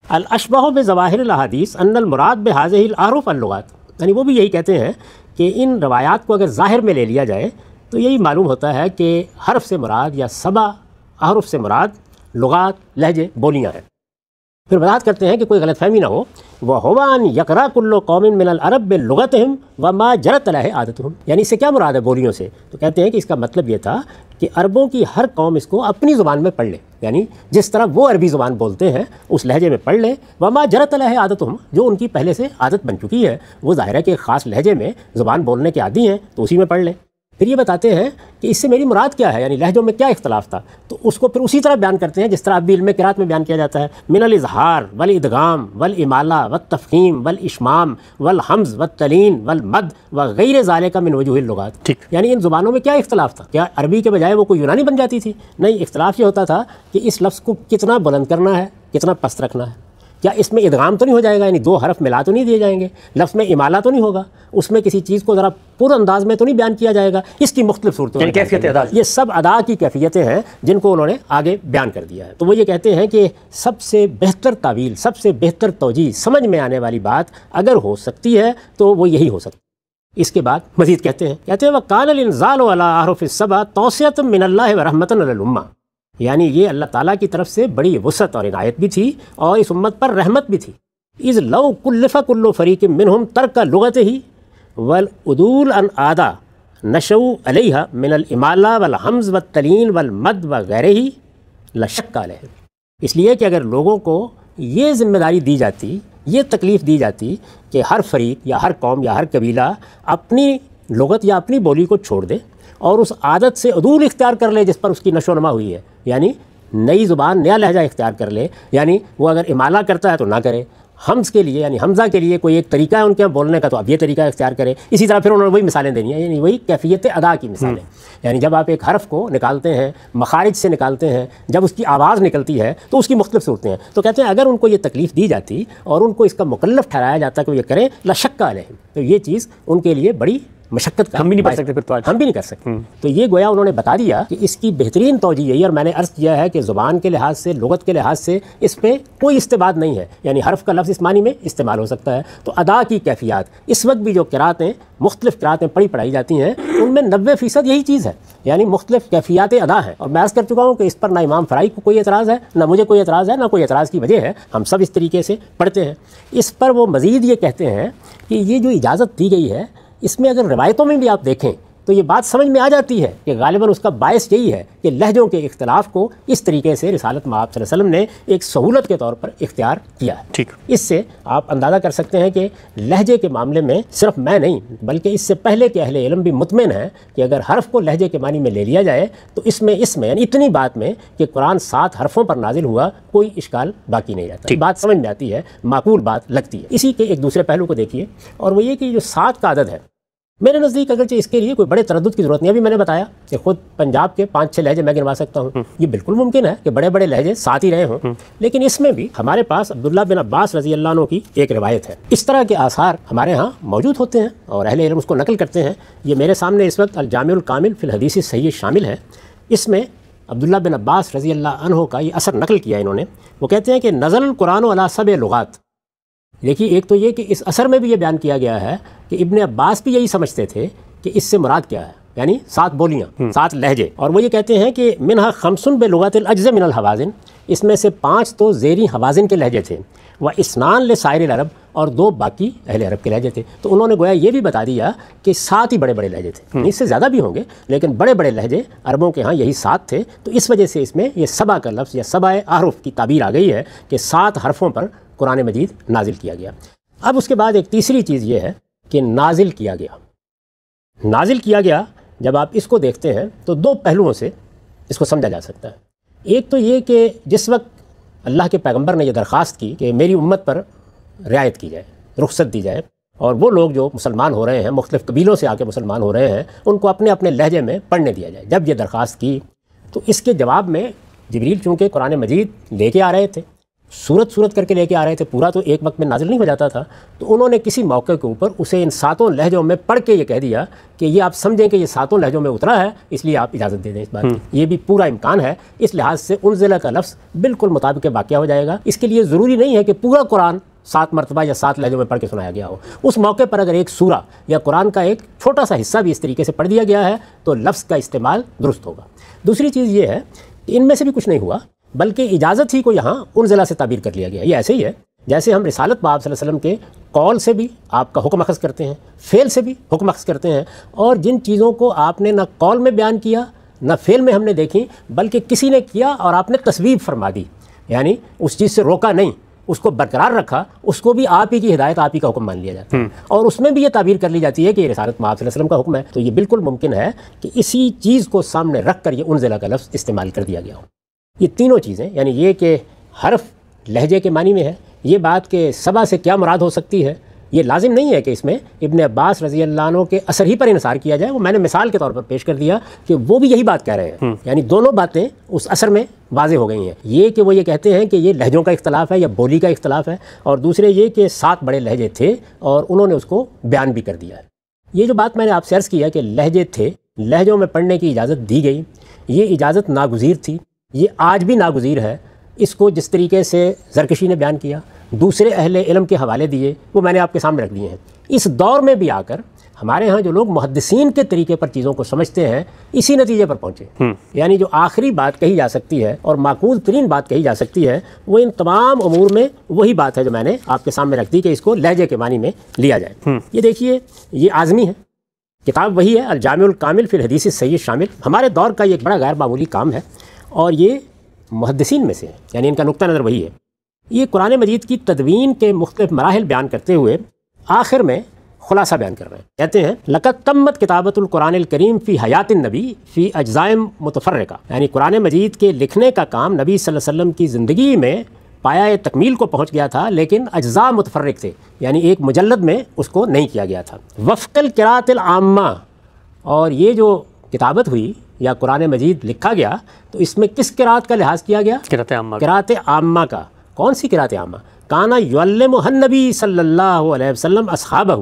Speaker 2: الاشبہ بظواہر الاحادیث ان المراد بہذہ الاحرف اللغات، یعنی وہ بھی یہی کہتے ہیں کہ ان روایات کو اگر ظاہر میں لے لیا جائے تو یہی معلوم ہوتا ہے کہ حرف سے مراد یا 7 احرف سے مراد لغات، لہجے، بولیاں ہیں۔ پھر وضاحت کرتے ہیں کہ کوئی غلط فہمی نہ ہو، وَهُوَ أَنْ يَقْرَأَ كُلُّ قَوْمٍ مِّنَ الْعَرَبِ بِلُغَتِهِمْ وَمَا جَرَتْ عَلَيْهِ عَادَتُهُمْ، یعنی اس سے کیا مراد ہے بولیوں سے؟ تو کہتے ہیں کہ اس کا مطلب یہ تھا کہ عربوں کی ہر قوم اس کو اپنی زبان میں پڑھ لے، یعنی جس طرح وہ عربی زبان بولتے ہیں اس لہجے میں پڑھ لے۔ وَمَا جَرَتْ عَلَيْهِ عَادَتُهُمْ، جو ان کی پہلے سے عادت بن چکی ہے، وہ ظاہر ہے کہ ایک خاص لہجے میں زبان بولنے کے عادی ہیں تو اسی میں پڑھ لیں۔ پھر یہ بتاتے ہیں کہ اس سے میری مراد کیا ہے، یعنی لہجوں میں کیا اختلاف تھا، تو اس کو پھر اسی طرح بیان کرتے ہیں جس طرح اب بھی علم قرات میں بیان کیا جاتا ہے، من الاظہار والادغام والامالہ والتفخیم والاشمام والحمز والتلین والمد وغیر ذالک من وجوہ اللغات، یعنی ان زبانوں میں کیا اختلاف تھا؟ کیا عربی کے بجائے وہ کوئی یونانی بن جاتی تھی؟ نہیں، اختلاف یہ ہوتا تھا کہ اس لفظ کو کتنا بلند کرنا ہے، کتنا پست رکھنا ہے۔ کیا اس میں ادغام تو نہیں ہو جائے گا، یعنی 2 حرف ملا تو نہیں دیے جائیں گے؟ لفظ میں امالہ تو نہیں ہوگا؟ اس میں کسی چیز کو ذرا پر انداز میں تو نہیں بیان کیا جائے گا؟ اس کی مختلف صورتوں میں کیفیت ادا، یہ سب ادا کی کیفیتیں ہیں جن کو انہوں نے آگے بیان کر دیا ہے۔ تو وہ یہ کہتے ہیں کہ سب سے بہتر تعویل، سب سے بہتر توجیہ، سمجھ میں آنے والی بات اگر ہو سکتی ہے تو وہ یہی ہو سکتی ہے۔ اس کے بعد مزید کہتے ہیں وَقَالَ الْإِنزَالُ عَلَىٰ أَحْرُفِ السَّبْعِ تَوْصِيَةٌ مِّنَ اللَّهِ وَرَحْمَةً عَلَى الْأُمَّةِ، یعنی یہ اللہ تعالیٰ کی طرف سے بڑی وسعت اور عنایت بھی تھی اور اس امت پر رحمت بھی تھی۔ اذ لو کلف کل فریق منہم ترک لغتہ والعدول عن عادہ نشؤوا علیہ من الامالہ والحمز والتلین والمد وغیرہ لشک علیہ، اس لیے کہ اگر لوگوں کو یہ ذمہ داری دی جاتی، یہ تکلیف دی جاتی کہ ہر فریق یا ہر قوم یا ہر قبیلہ اپنی لغت یا اپنی بولی کو چھوڑ دے اور اس عادت سے عدول اختیار کر لے جس پر اس کی نشو و نما ہوئی ہے، یعنی نئی زبان، نیا لہجہ اختیار کر لے، یعنی وہ اگر امالہ کرتا ہے تو نہ کرے، حمز کے لیے یعنی حمزہ کے لیے کوئی ایک طریقہ ہے ان کے یہاں بولنے کا تو اب یہ طریقہ اختیار کرے۔ اسی طرح پھر انہوں نے وہی مثالیں دینی ہیں، یعنی وہی کیفیت ادا کی مثالیں، یعنی جب آپ ایک حرف کو نکالتے ہیں، مخارج سے نکالتے ہیں، جب اس کی آواز نکلتی ہے تو اس کی مختلف صورتیں ہیں۔ تو کہتے ہیں اگر ان کو یہ تکلیف دی جاتی اور ان کو اس کا مکلف ٹھہرایا جاتا کہ وہ یہ کریں، لشک علیہم، تو یہ چیز ان کے لیے بڑی مشقت کا، ہم بھی نہیں پڑھ سکتے، پھر تو ہم بھی نہیں کر سکتے۔ تو یہ گویا انہوں نے بتا دیا کہ اس کی بہترین توجیہ یہی، اور میں نے عرض کیا ہے کہ زبان کے لحاظ سے، لغت کے لحاظ سے اس پہ کوئی استبعاد نہیں ہے، یعنی حرف کا لفظ اس معنی میں استعمال ہو سکتا ہے۔ تو ادا کی کیفیات، اس وقت بھی جو قراتیں، مختلف قراتیں پڑھائی جاتی ہیں، ان میں 90% یہی چیز ہے، یعنی مختلف کیفیات ادا ہیں۔ اور میں عرض کر چکا ہوں کہ اس پر نہ امام فرائی کو کوئی اعتراض ہے، نہ مجھے کوئی اعتراض ہے، نہ کوئی اعتراض کی وجہ ہے، ہم سب اس طریقے سے پڑھتے ہیں۔ اس پر وہ مزید یہ کہتے ہیں کہ یہ جو اجازت دی گئی ہے، اس میں اگر روایتوں میں بھی آپ دیکھیں تو یہ بات سمجھ میں آ جاتی ہے کہ غالباً اس کا باعث یہی ہے کہ لہجوں کے اختلاف کو اس طریقے سے رسالت مآب صلی اللہ علیہ وسلم نے ایک سہولت کے طور پر اختیار کیا ہے۔ ٹھیک، اس سے آپ اندازہ کر سکتے ہیں کہ لہجے کے معاملے میں صرف میں نہیں بلکہ اس سے پہلے کے اہل علم بھی مطمئن ہیں کہ اگر حرف کو لہجے کے معنی میں لے لیا جائے تو اس میں یعنی اتنی بات میں کہ قرآن 7 حرفوں پر نازل ہوا، کوئی اشکال باقی نہیں رہتا، بات سمجھ میں آتی ہے، معقول بات لگتی ہے۔ اسی کے ایک دوسرے پہلو کو دیکھیے، اور وہ یہ کہ جو 7 کا عدد ہے، میرے نزدیک اگرچہ اس کے لیے کوئی بڑے تردد کی ضرورت نہیں، ابھی میں نے بتایا کہ خود پنجاب کے 5-6 لہجے میں گنوا سکتا ہوں، یہ بالکل ممکن ہے کہ بڑے بڑے لہجے 7 ہی رہے ہوں، لیکن اس میں بھی ہمارے پاس عبداللہ بن عباس رضی اللہ عنہ کی ایک روایت ہے۔ اس طرح کے آثار ہمارے ہاں موجود ہوتے ہیں اور اہل علم اس کو نقل کرتے ہیں۔ یہ میرے سامنے اس وقت الجامع الکامل فی الحدیث الصحیح شامل ہے، اس میں عبداللہ بن عباس رضی اللہ عنہ کا یہ اثر نقل کیا انہوں نے۔ وہ کہتے ہیں کہ نزل القرآن علی 7 لغات۔ دیکھیے، ایک تو یہ کہ اس اثر میں بھی یہ بیان کیا گیا ہے کہ ابن عباس بھی یہی سمجھتے تھے کہ اس سے مراد کیا ہے، یعنی 7 بولیاں، 7 لہجے، اور وہ یہ کہتے ہیں کہ منہا 5 بلغات الاجز من الحوازن، اس میں سے 5 تو زیریں حوازن کے لہجے تھے، و اسنان لسائر العرب، اور 2 باقی اہل عرب کے لہجے تھے۔ تو انہوں نے گویا یہ بھی بتا دیا کہ 7 ہی بڑے بڑے لہجے تھے، اس سے زیادہ بھی ہوں گے لیکن بڑے بڑے لہجے عربوں کے ہاں یہی 7 تھے۔ تو اس وجہ سے اس میں یہ سبا کا لفظ یا سبا احرف کی تعبیر آ گئی ہے کہ 7 حرفوں پر قرآن مجید نازل کیا گیا۔ اب اس کے بعد ایک تیسری چیز یہ ہے کہ نازل کیا گیا۔ نازل کیا گیا جب آپ اس کو دیکھتے ہیں تو 2 پہلوؤں سے اس کو سمجھا جا سکتا ہے۔ ایک تو یہ کہ جس وقت اللہ کے پیغمبر نے یہ درخواست کی کہ میری امت پر رعایت کی جائے، رخصت دی جائے، اور وہ لوگ جو مسلمان ہو رہے ہیں، مختلف قبیلوں سے آ کے مسلمان ہو رہے ہیں، ان کو اپنے اپنے لہجے میں پڑھنے دیا جائے، جب یہ درخواست کی تو اس کے جواب میں جبریل چونکہ قرآن مجید لے کے آ رہے تھے، صورت کر کے لے کے آ رہے تھے، پورا تو ایک وقت میں نازل نہیں ہو جاتا تھا، تو انہوں نے کسی موقع کے اوپر اسے ان 7 لہجوں میں پڑھ کے یہ کہہ دیا کہ یہ آپ سمجھیں کہ یہ 7 لہجوں میں اترا ہے، اس لیے آپ اجازت دے دیں اس بات کی۔ یہ بھی پورا امکان ہے، اس لحاظ سے انزلہ کا لفظ بالکل مطابق واقعہ ہو جائے گا۔ اس کے لیے ضروری نہیں ہے کہ پورا قرآن 7 مرتبہ یا 7 لہجوں میں پڑھ کے سنایا گیا ہو۔ اس موقع پر اگر ایک سورہ یا قرآن کا ایک چھوٹا سا حصہ بھی اس طریقے سے پڑھ دیا گیا ہے تو لفظ کا استعمال درست ہوگا۔ دوسری چیز یہ ہے کہ ان میں سے بھی کچھ نہیں ہوا، بلکہ اجازت ہی کو یہاں انزلہ سے تعبیر کر لیا گیا۔ یہ ایسے ہی ہے جیسے ہم رسالت پاک صلی اللہ علیہ وسلم کے قول سے بھی آپ کا حکم اخذ کرتے ہیں، فعل سے بھی حکم اخذ کرتے ہیں، اور جن چیزوں کو آپ نے نہ قول میں بیان کیا نہ فعل میں ہم نے دیکھی بلکہ کسی نے کیا اور آپ نے تصویب فرما دی، یعنی اس چیز سے روکا نہیں، اس کو برقرار رکھا، اس کو بھی آپ ہی کی ہدایت، آپ ہی کا حکم مان لیا جاتا ہے، اور اس میں بھی یہ تعبیر کر لی جاتی ہے کہ یہ رسالت پاک صلی اللہ علیہ وسلم کا حکم ہے۔ تو یہ بالکل ممکن ہے کہ اسی چیز کو سامنے رکھ کر یہ انزلہ کا لفظ استعمال کر دیا گیا ہو۔ یہ تینوں چیزیں، یعنی یہ کہ حرف لہجے کے معنی میں ہے، یہ بات کہ سبا سے کیا مراد ہو سکتی ہے، یہ لازم نہیں ہے کہ اس میں ابن عباس رضی اللہ عنہ کے اثر ہی پر انحصار کیا جائے، وہ میں نے مثال کے طور پر پیش کر دیا کہ وہ بھی یہی بات کہہ رہے ہیں، یعنی دونوں باتیں اس اثر میں واضح ہو گئی ہیں۔ یہ کہ وہ یہ کہتے ہیں کہ یہ لہجوں کا اختلاف ہے یا بولی کا اختلاف ہے، اور دوسرے یہ کہ 7 بڑے لہجے تھے اور انہوں نے اس کو بیان بھی کر دیا ہے۔ یہ جو بات میں نے آپ سے عرض کیا کہ لہجے تھے، لہجوں میں پڑھنے کی اجازت دی گئی، یہ اجازت ناگزیر تھی، یہ آج بھی ناگزیر ہے۔ اس کو جس طریقے سے زرکشی نے بیان کیا، دوسرے اہل علم کے حوالے دیے، وہ میں نے آپ کے سامنے رکھ دیے ہیں۔ اس دور میں بھی آ کر ہمارے ہاں جو لوگ محدثین کے طریقے پر چیزوں کو سمجھتے ہیں، اسی نتیجے پر پہنچے، یعنی جو آخری بات کہی جا سکتی ہے اور معقول ترین بات کہی جا سکتی ہے، وہ ان تمام امور میں وہی بات ہے جو میں نے آپ کے سامنے رکھ دی کہ اس کو لہجے کے معنی میں لیا جائے۔ یہ دیکھیے، یہ اعظمی ہے، کتاب وہی ہے، الجامع الکامل فی الحدیث الصحیح شامل، ہمارے دور کا یہ ایک بڑا غیر معمولی کام ہے، اور یہ محدثین میں سے ہے، یعنی ان کا نقطہ نظر وہی ہے۔ یہ قرآن مجید کی تدوین کے مختلف مراحل بیان کرتے ہوئے آخر میں خلاصہ بیان کر رہے ہیں، کہتے ہیں لقد تمت کتابت القرآن الکریم فی حیات النبی فی اجزاء متفرقہ، یعنی قرآن مجید کے لکھنے کا کام نبی صلی اللہ علیہ وسلم کی زندگی میں پایا تکمیل کو پہنچ گیا تھا، لیکن اجزاء متفرق تھے، یعنی ایک مجلد میں اس کو نہیں کیا گیا تھا۔ وفق القراءۃ العامہ، اور یہ جو کتابت ہوئی یا قرآن مجید لکھا گیا تو اس میں کس قراءت کا لحاظ کیا گیا؟ قراءت عامہ کا۔ کون سی قراءت عامہ؟ کانا یعلمہ النبی صلی اللہ علیہ وسلم اصحابہ،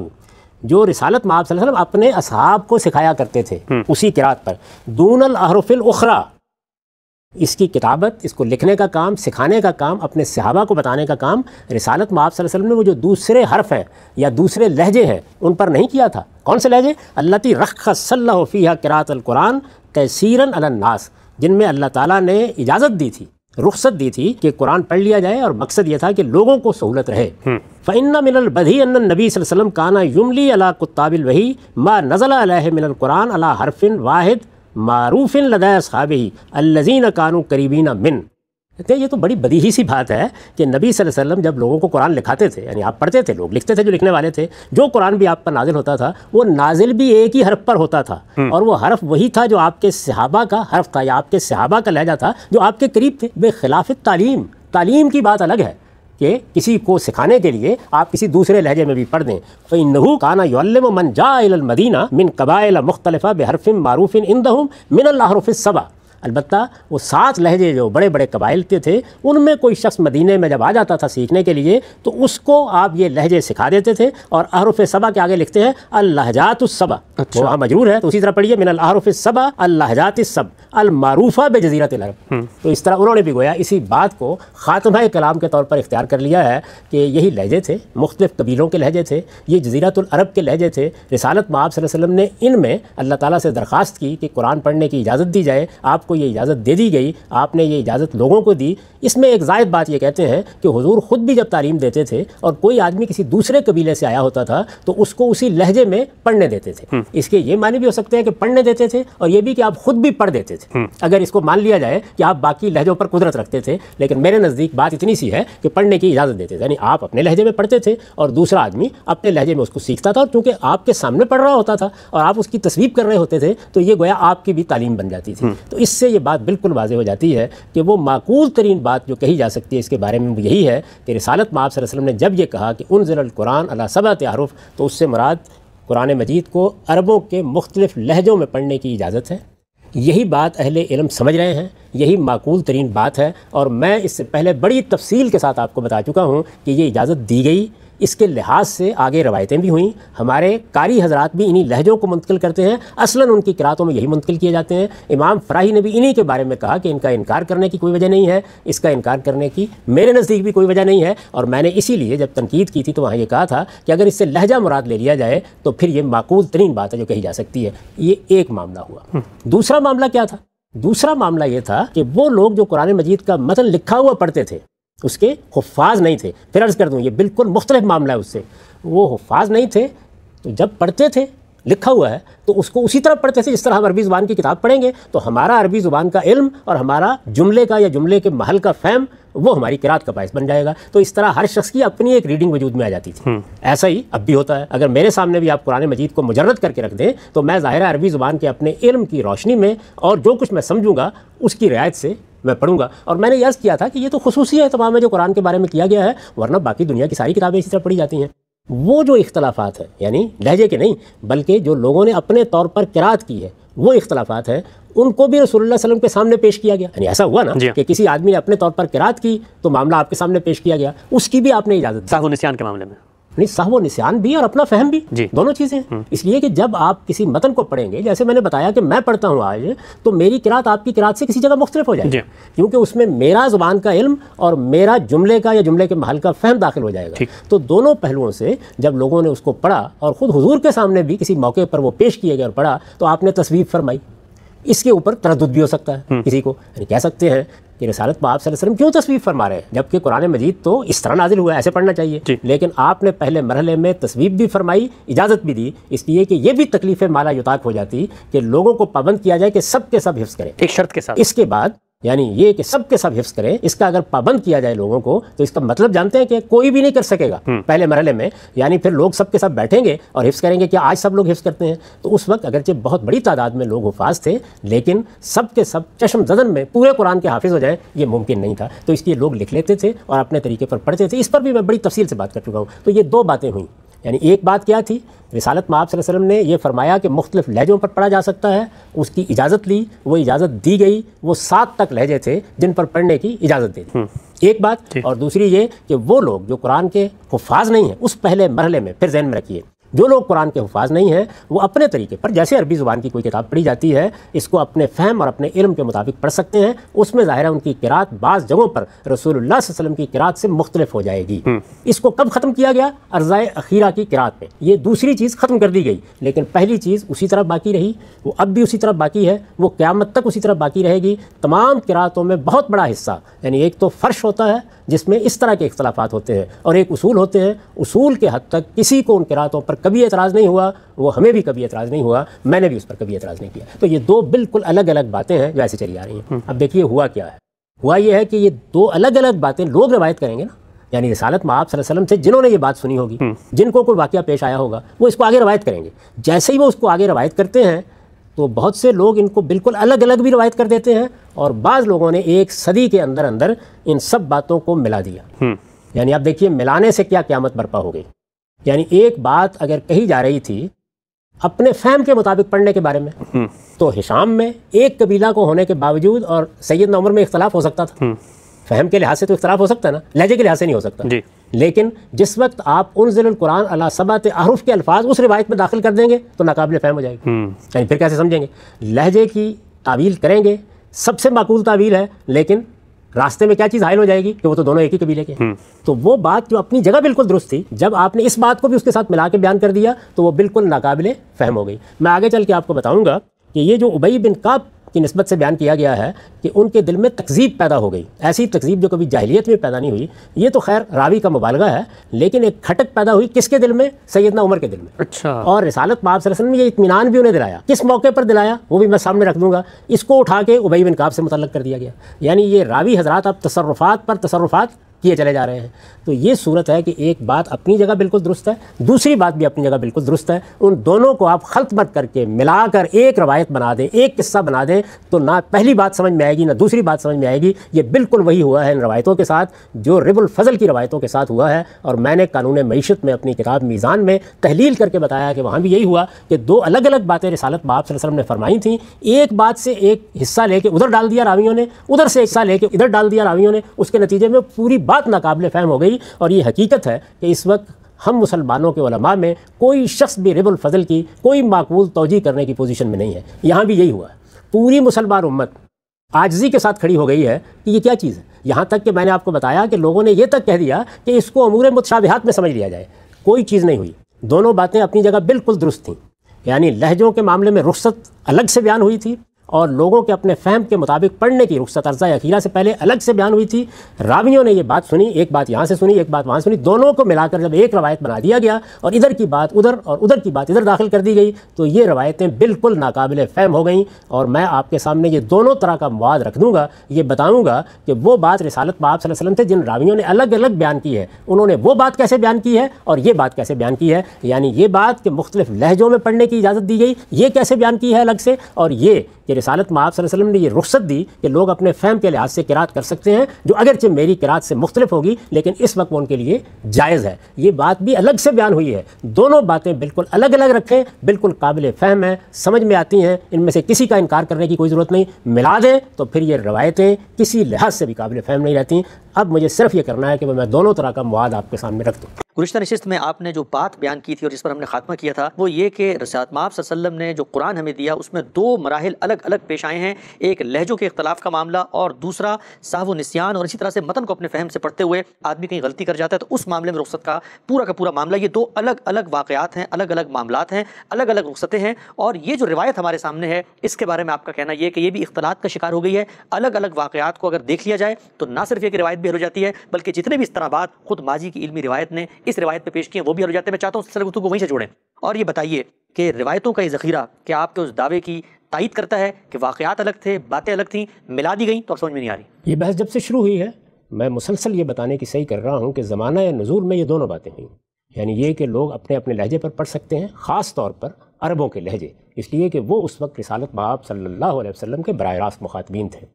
Speaker 2: جو رسالت میں آپ صلی اللہ علیہ وسلم اپنے اصحاب کو سکھایا کرتے تھے اسی قراءت پر، دون الاحرف الاخری۔ اس کی کتابت، اس کو لکھنے کا کام، سکھانے کا کام، اپنے صحابہ کو بتانے کا کام رسالت میں آپ صلی اللہ علیہ وسلم نے وہ جو دوسرے حرف ہیں یا دوسرے لہجے ہیں ان پر نہیں کیا تھا۔ کون سے لہجے؟ اللتی رخص اللہ فیہا قراءۃ القرآن تیسیراً علی الناس، جن میں اللہ تعالیٰ نے اجازت دی تھی، رخصت دی تھی کہ قرآن پڑھ لیا جائے، اور مقصد یہ تھا کہ لوگوں کو سہولت رہے۔ فإن من البدیع ان النبی صلی اللہ علیہ وسلم کانا یملی علی کتاب الوحی ما نزل علیہ من القرآن علی حرف واحد معروف لدى اصحابہ الذین کانوا قریبین من۔ کہتے ہیں یہ تو بڑی بدیہی سی بات ہے کہ نبی صلی اللہ علیہ وسلم جب لوگوں کو قرآن لکھاتے تھے، یعنی آپ پڑھتے تھے، لوگ لکھتے تھے جو لکھنے والے تھے، جو قرآن بھی آپ پر نازل ہوتا تھا وہ نازل بھی ایک ہی حرف پر ہوتا تھا، اور وہ حرف وہی تھا جو آپ کے صحابہ کا حرف تھا یا آپ کے صحابہ کا لہجہ تھا جو آپ کے قریب تھے۔ بے خلاف تعلیم، تعلیم کی بات الگ ہے کہ کسی کو سکھانے کے لیے آپ کسی دوسرے لہجے میں بھی پڑھ دیں۔ فإنہ کان یعلم من جاء الی المدینہ من قبائل مختلفہ بحرف معروف عندہم من الاحرف السبع۔ البتہ وہ 7 لہجے جو بڑے بڑے قبائل کے تھے، ان میں کوئی شخص مدینے میں جب آ جاتا تھا سیکھنے کے لیے تو اس کو آپ یہ لہجے سکھا دیتے تھے، اور احرف سبع کے آگے لکھتے ہیں اللہجات السبع، وہ وہاں مجرور ہے تو اسی طرح پڑھیے من الاحرف السبع اللہجات السبع المعروفہ بجزیرۃ العرب۔ تو اس طرح انہوں نے بھی گویا اسی بات کو خاتمہ کلام کے طور پر اختیار کر لیا ہے کہ یہی لہجے تھے، مختلف قبیلوں کے لہجے تھے، یہ جزیرۃ العرب کے لہجے تھے۔ رسالت میں آپ صلی اللہ علیہ وسلم نے ان میں اللہ تعالیٰ سے درخواست کی کہ قرآن پڑھنے کی اجازت دی جائے، آپ کو کو یہ اجازت دے دی گئی، آپ نے یہ اجازت لوگوں کو دی، اس میں ایک زائد بات یہ کہتے ہیں کہ حضور خود بھی جب تعلیم دیتے تھے اور کوئی آدمی کسی دوسرے قبیلے سے آیا ہوتا تھا تو اس کو اسی لہجے میں پڑھنے دیتے تھے۔ اس کے یہ معنی بھی ہو سکتے ہیں کہ پڑھنے دیتے تھے اور یہ بھی کہ آپ خود بھی پڑھ دیتے تھے، اگر اس کو مان لیا جائے کہ آپ باقی لہجوں پر قدرت رکھتے تھے، لیکن میرے نزدیک بات اتنی سی ہے کہ پڑھنے کی اجازت دیتے تھے، یعنی آپ اپنے لہجے میں پڑھتے تھے اور دوسرا آدمی اپنے لہجے میں اس کو سیکھتا تھا، اور چونکہ آپ کے سامنے پڑھ رہا ہوتا تھا اور آپ اس کی تصویب کر رہے ہوتے تھے تو یہ گویا آپ کی بھی تعلیم بن جاتی تھی۔ تو اس سے یہ بات بالکل واضح ہو جاتی ہے کہ وہ معقول ترین بات جو کہی جا سکتی ہے اس کے بارے میں یہی ہے کہ رسالت مآب صلی اللہ علیہ وسلم نے جب یہ کہا کہ انزل القرآن علی سبعۃ احرف، تو اس سے مراد قرآن مجید کو عربوں کے مختلف لہجوں میں پڑھنے کی اجازت ہے۔ یہی بات اہل علم سمجھ رہے ہیں، یہی معقول ترین بات ہے، اور میں اس سے پہلے بڑی تفصیل کے ساتھ آپ کو بتا چکا ہوں کہ یہ اجازت دی گئی۔ اس کے لحاظ سے آگے روایتیں بھی ہوئیں، ہمارے قاری حضرات بھی انہی لہجوں کو منتقل کرتے ہیں، اصلاً ان کی قراتوں میں یہی منتقل کیے جاتے ہیں۔ امام فراہی نے بھی انہی کے بارے میں کہا کہ ان کا انکار کرنے کی کوئی وجہ نہیں ہے، اس کا انکار کرنے کی میرے نزدیک بھی کوئی وجہ نہیں ہے، اور میں نے اسی لیے جب تنقید کی تھی تو وہاں یہ کہا تھا کہ اگر اس سے لہجہ مراد لے لیا جائے تو پھر یہ معقول ترین بات ہے جو کہی جا سکتی ہے۔ یہ ایک معاملہ ہوا۔ دوسرا معاملہ کیا تھا؟ دوسرا معاملہ یہ تھا کہ وہ لوگ جو قرآن مجید کا متن لکھا ہوا پڑھتے تھے اس کے حفاظ نہیں تھے۔ پھر عرض کر دوں یہ بالکل مختلف معاملہ ہے اس سے، وہ حفاظ نہیں تھے تو جب پڑھتے تھے لکھا ہوا ہے تو اس کو اسی طرح پڑھتے تھے جس طرح ہم عربی زبان کی کتاب پڑھیں گے، تو ہمارا عربی زبان کا علم اور ہمارا جملے کا یا جملے کے محل کا فہم وہ ہماری قرات کا باعث بن جائے گا۔ تو اس طرح ہر شخص کی اپنی ایک ریڈنگ وجود میں آ جاتی تھی۔ ایسا ہی اب بھی ہوتا ہے، اگر میرے سامنے بھی آپ قرآن مجید کو مجرد کر کے رکھ دیں تو میں ظاہرہ عربی زبان کے اپنے علم کی روشنی میں اور جو کچھ میں سمجھوں گا اس کی رعایت سے میں پڑھوں گا۔ اور میں نے یہ عرض کیا تھا کہ یہ تو خصوصی ہے تمام ہے جو قرآن کے بارے میں کیا گیا ہے، ورنہ باقی دنیا کی ساری کتابیں اسی طرح پڑھی جاتی ہیں۔ وہ جو اختلافات ہیں یعنی لہجے کے نہیں بلکہ جو لوگوں نے اپنے طور پر قرات کی ہے وہ اختلافات ہیں، ان کو بھی رسول اللہ صلی اللہ علیہ وسلم کے سامنے پیش کیا گیا۔ یعنی ایسا ہوا نا کہ کسی آدمی نے اپنے طور پر قرات کی تو معاملہ آپ کے سامنے پیش کیا گیا، اس کی بھی آپ نے اجازت دی۔
Speaker 1: سہو نسیان کے معاملے میں
Speaker 2: نہیں، سہو و نسیان بھی اور اپنا فہم بھی، دونوں چیزیں ہیں۔ اس لیے کہ جب آپ کسی متن کو پڑھیں گے، جیسے میں نے بتایا کہ میں پڑھتا ہوں آج، تو میری قرات آپ کی قرات سے کسی جگہ مختلف ہو جائے گی، کیونکہ اس میں میرا زبان کا علم اور میرا جملے کا یا جملے کے محل کا فہم داخل ہو جائے گا۔ تو دونوں پہلوؤں سے جب لوگوں نے اس کو پڑھا اور خود حضور کے سامنے بھی کسی موقع پر وہ پیش کیے گئے اور پڑھا تو آپ نے تصویب فرمائی۔ اس کے اوپر تردد بھی ہو سکتا ہے کسی کو، یعنی کہہ سکتے ہیں کہ رسالت مآب صلی اللہ علیہ وسلم کیوں تصویب فرما رہے ہیں جبکہ قرآن مجید تو اس طرح نازل ہوا ہے، ایسے پڑھنا چاہیے، لیکن آپ نے پہلے مرحلے میں تصویب بھی فرمائی، اجازت بھی دی، اس لیے کہ یہ بھی تکلیف مالا یطاق ہو جاتی کہ لوگوں کو پابند کیا جائے کہ سب کے سب حفظ کریں
Speaker 1: ایک شرط کے ساتھ۔
Speaker 2: اس کے بعد یعنی یہ کہ سب کے سب حفظ کریں، اس کا اگر پابند کیا جائے لوگوں کو تو اس کا مطلب جانتے ہیں کہ کوئی بھی نہیں کر سکے گا پہلے مرحلے میں، یعنی پھر لوگ سب کے سب بیٹھیں گے اور حفظ کریں گے کہ آج سب لوگ حفظ کرتے ہیں، تو اس وقت اگرچہ بہت بڑی تعداد میں لوگ حفاظ تھے لیکن سب کے سب چشم زدن میں پورے قرآن کے حافظ ہو جائیں یہ ممکن نہیں تھا، تو اس لیے لوگ لکھ لیتے تھے اور اپنے طریقے پر پڑھتے تھے۔ اس پر بھی میں بڑی تفصیل سے بات کر چکا ہوں۔ تو یہ دو باتیں ہوئیں، یعنی ایک بات کیا تھی، رسالت مآب صلی اللہ علیہ وسلم نے یہ فرمایا کہ مختلف لہجوں پر پڑھا جا سکتا ہے، اس کی اجازت لی، وہ اجازت دی گئی، وہ 7 تک لہجے تھے جن پر پڑھنے کی اجازت دے دی، ایک بات۔ اور دوسری یہ کہ وہ لوگ جو قرآن کے حفاظ نہیں ہیں اس پہلے مرحلے میں پھر ذہن میں رکھیے، جو لوگ قرآن کے حفاظ نہیں ہیں وہ اپنے طریقے پر جیسے عربی زبان کی کوئی کتاب پڑھی جاتی ہے اس کو اپنے فہم اور اپنے علم کے مطابق پڑھ سکتے ہیں، اس میں ظاہر ہے ان کی قرات بعض جگہوں پر رسول اللہ صلی اللہ علیہ وسلم کی قرات سے مختلف ہو جائے گی۔ اس کو کب ختم کیا گیا؟ ارضائے اخیرہ کی قرات میں یہ دوسری چیز ختم کر دی گئی، لیکن پہلی چیز اسی طرح باقی رہی، وہ اب بھی اسی طرح باقی ہے، وہ قیامت تک اسی طرح باقی رہے گی۔ تمام قراتوں میں بہت بڑا حصہ یعنی ایک تو فرش ہوتا ہے جس میں اس طرح کے اختلافات ہوتے ہیں اور ایک اصول ہوتے ہیں، اصول کے حد تک کسی کو ان قراتوں پر کبھی اعتراض نہیں ہوا، وہ ہمیں بھی کبھی اعتراض نہیں ہوا، میں نے بھی اس پر کبھی اعتراض نہیں کیا۔ تو یہ دو بالکل الگ الگ باتیں ہیں جو ایسے چلی آ رہی ہیں۔ اب دیکھیے ہوا کیا ہے، ہوا یہ ہے کہ یہ دو الگ الگ باتیں لوگ روایت کریں گے نا، یعنی رسالت مآب صلی اللہ علیہ وسلم سے جنہوں نے یہ بات سنی ہوگی، جن کو کوئی واقعہ پیش آیا ہوگا وہ اس کو آگے روایت کریں گے۔ جیسے ہی وہ اس کو آگے روایت کرتے ہیں تو بہت سے لوگ ان کو بالکل الگ الگ بھی روایت کر دیتے ہیں، اور بعض لوگوں نے ایک صدی کے اندر اندر ان سب باتوں کو ملا دیا۔ یعنی اب دیکھیے ملانے سے کیا قیامت برپا ہو گئی۔ یعنی ایک بات اگر کہی جا رہی تھی اپنے فہم کے مطابق پڑھنے کے بارے میں تو ہشام میں ایک قبیلہ کو ہونے کے باوجود اور سیدنا عمر میں اختلاف ہو سکتا تھا، فہم کے لحاظ سے تو اختلاف ہو سکتا ہے نا، لہجے کے لحاظ سے نہیں ہو سکتا۔ لیکن جس وقت آپ انزل القرآن علی سبعۃ احرف کے الفاظ اس روایت میں داخل کر دیں گے تو ناقابل فہم ہو جائے گا، یعنی پھر کیسے سمجھیں گے؟ لہجے کی تعویل کریں گے، سب سے معقول تعویل ہے، لیکن راستے میں کیا چیز حائل ہو جائے گی کہ وہ تو دونوں ایک ہی قبیلے کے، تو وہ بات جو اپنی جگہ بالکل درست تھی جب آپ نے اس بات کو بھی اس کے ساتھ ملا کے بیان کر دیا تو وہ بالکل ناقابل فہم ہو گئی۔ میں آگے چل کے آپ کو بتاؤں گا کہ یہ جو ابی بن کعب کی نسبت سے بیان کیا گیا ہے کہ ان کے دل میں تکذیب پیدا ہو گئی، ایسی تکذیب جو کبھی جاہلیت میں پیدا نہیں ہوئی. یہ تو خیر راوی کا مبالغہ ہے، لیکن ایک کھٹک پیدا ہوئی کس کے دل میں؟ سیدنا عمر کے دل میں.
Speaker 1: اچھا.
Speaker 2: اور رسالت پاک صلی اللہ علیہ وسلم نے یہ اطمینان بھی انہیں دلایا. کس موقع پر دلایا وہ بھی میں سامنے رکھ دوں گا. اس کو اٹھا کے ابی بن کعب سے متعلق کر دیا گیا. یعنی یہ راوی حضرات اب تصرفات پر تصرفات کیے چلے جا رہے ہیں. تو یہ صورت ہے کہ ایک بات اپنی جگہ بالکل درست ہے، دوسری بات بھی اپنی جگہ بالکل درست ہے. ان دونوں کو آپ خلط مت کر کے ملا کر ایک روایت بنا دیں، ایک قصہ بنا دیں، تو نہ پہلی بات سمجھ میں آئے گی نہ دوسری بات سمجھ میں آئے گی. یہ بالکل وہی ہوا ہے ان روایتوں کے ساتھ جو رب الفضل کی روایتوں کے ساتھ ہوا ہے. اور میں نے قانون معیشت میں اپنی کتاب میزان میں تحلیل کر کے بتایا کہ وہاں بھی یہی ہوا کہ دو الگ الگ باتیں رسالت باب صلی اللہ علیہ وسلم نے فرمائی تھیں. ایک بات سے ایک حصہ لے کے ادھر ڈال دیا راویوں نے، ادھر سے ایک حصہ لے کے ادھر ڈال دیا راویوں نے. اس کے نتیجے میں پوری بات ناقابل فہم ہو گئی. اور یہ حقیقت ہے کہ اس وقت ہم مسلمانوں کے علماء میں کوئی شخص بھی رب الفضل کی کوئی معقول توجیہ کرنے کی پوزیشن میں نہیں ہے. یہاں بھی یہی ہوا ہے. پوری مسلمان امت عاجزی کے ساتھ کھڑی ہو گئی ہے کہ یہ کیا چیز ہے. یہاں تک کہ میں نے آپ کو بتایا کہ لوگوں نے یہ تک کہہ دیا کہ اس کو امور متشابہات میں سمجھ لیا جائے. کوئی چیز نہیں ہوئی. دونوں باتیں اپنی جگہ بالکل درست تھیں. یعنی لہجوں کے معاملے میں رخصت الگ سے بیان ہوئی تھی اور لوگوں کے اپنے فہم کے مطابق پڑھنے کی رخصت عرضہ اخیرہ سے پہلے الگ سے بیان ہوئی تھی. راویوں نے یہ بات سنی، ایک بات یہاں سے سنی، ایک بات وہاں سنی، دونوں کو ملا کر جب ایک روایت بنا دیا گیا اور ادھر کی بات ادھر اور ادھر کی بات ادھر داخل کر دی گئی تو یہ روایتیں بالکل ناقابل فہم ہو گئیں. اور میں آپ کے سامنے یہ دونوں طرح کا مواد رکھ دوں گا. یہ بتاؤں گا کہ وہ بات رسالت پاک صلی اللہ علیہ وسلم سے جن راویوں نے الگ الگ بیان کی ہے انہوں نے وہ بات کیسے بیان کی ہے اور یہ بات کیسے بیان کی ہے. یعنی یہ بات کہ مختلف لہجوں میں پڑھنے کی اجازت دی گئی یہ کیسے بیان کی ہے الگ سے، اور یہ کہ رسالت مآب صلی اللہ علیہ وسلم نے یہ رخصت دی کہ لوگ اپنے فہم کے لحاظ سے قرات کر سکتے ہیں جو اگرچہ میری قرات سے مختلف ہوگی لیکن اس وقت وہ ان کے لیے جائز ہے. یہ بات بھی الگ سے بیان ہوئی ہے. دونوں باتیں بالکل الگ الگ رکھیں، بالکل قابل فہم ہیں، سمجھ میں آتی ہیں، ان میں سے کسی کا انکار کرنے کی کوئی ضرورت نہیں. ملا دیں تو پھر یہ روایتیں کسی لحاظ سے بھی قابل فہم نہیں رہتی. اب مجھے صرف یہ کرنا ہے کہ میں دونوں طرح کا مواد آپ کے سامنے رکھ دوں.
Speaker 1: گزشتہ نشست میں آپ نے جو بات بیان کی تھی اور جس پر ہم نے خاتمہ کیا تھا وہ یہ کہ رسالت مآب صلی اللہ علیہ وسلم نے جو قرآن ہمیں دیا اس میں دو مراحل الگ الگ پیش آئے ہیں. ایک لہجوں کے اختلاف کا معاملہ اور دوسرا سہو و نسیان، اور اسی طرح سے متن کو اپنے فہم سے پڑھتے ہوئے آدمی کہیں غلطی کر جاتا ہے تو اس معاملے میں رخصت کا پورا معاملہ. یہ دو الگ الگ واقعات ہیں، الگ الگ معاملات ہیں، الگ الگ رخصتیں ہیں. اور یہ جو روایت ہمارے سامنے ہے اس کے بارے میں آپ کا کہنا یہ کہ یہ بھی اختلاط کا شکار ہو گئی ہے. الگ الگ واقعات کو اگر دیکھ لیا جائے تو نہ صرف یہ کہ روایت بھی حل ہو جاتی ہے بلکہ جتنے بھی اضطرابات خود ماضی کی علمی روایت نے اس روایت پہ پیش کیے وہ بھی حل ہو جاتے ہیں. میں چاہتا ہوں سلسلہ گفتگو کو وہیں سے جوڑیں اور یہ بتائیے کہ روایتوں کا یہ ذخیرہ کیا آپ کے اس دعوے کی تائید کرتا ہے کہ واقعات الگ تھے، باتیں الگ تھیں، ملا دی گئیں تو اب سمجھ میں نہیں آ رہی.
Speaker 2: یہ بحث جب سے شروع ہوئی ہے میں مسلسل یہ بتانے کی صحیح کر رہا ہوں کہ زمانہ نزول میں یہ دونوں باتیں ہوئیں. یعنی یہ کہ لوگ اپنے اپنے لہجے پر پڑھ سکتے ہیں، خاص طور پر عربوں کے لہجے، اس لیے کہ وہ اس وقت رسالت مآب صلی اللہ علیہ وسلم کے براہ راست مخاطبین تھے.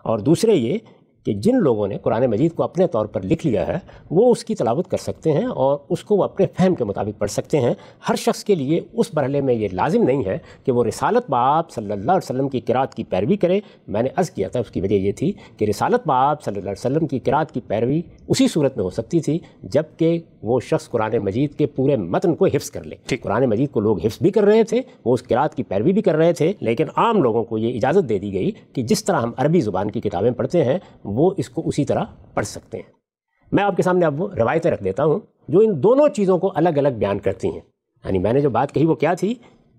Speaker 2: اور دوسرے یہ کہ جن لوگوں نے قرآن مجید کو اپنے طور پر لکھ لیا ہے وہ اس کی تلاوت کر سکتے ہیں اور اس کو وہ اپنے فہم کے مطابق پڑھ سکتے ہیں. ہر شخص کے لیے اس مرحلے میں یہ لازم نہیں ہے کہ وہ رسالت مآب صلی اللہ علیہ وسلم کی قرات کی پیروی کرے. میں نے عرض کیا تھا اس کی وجہ یہ تھی کہ رسالت مآب صلی اللہ علیہ وسلم کی قرات کی پیروی اسی صورت میں ہو سکتی تھی جب کہ وہ شخص قرآن مجید کے پورے متن کو حفظ کر لے. قرآن مجید کو لوگ حفظ بھی کر رہے تھے، وہ اس قرات کی پیروی بھی کر رہے تھے، لیکن عام لوگوں کو یہ اجازت دے دی گئی کہ جس طرح ہم عربی زبان کی کتابیں پڑھتے ہیں وہ اس کو اسی طرح پڑھ سکتے ہیں. میں آپ کے سامنے اب وہ روایتیں رکھ دیتا ہوں جو ان دونوں چیزوں کو الگ الگ بیان کرتی ہیں. یعنی میں نے جو بات کہی وہ کیا تھی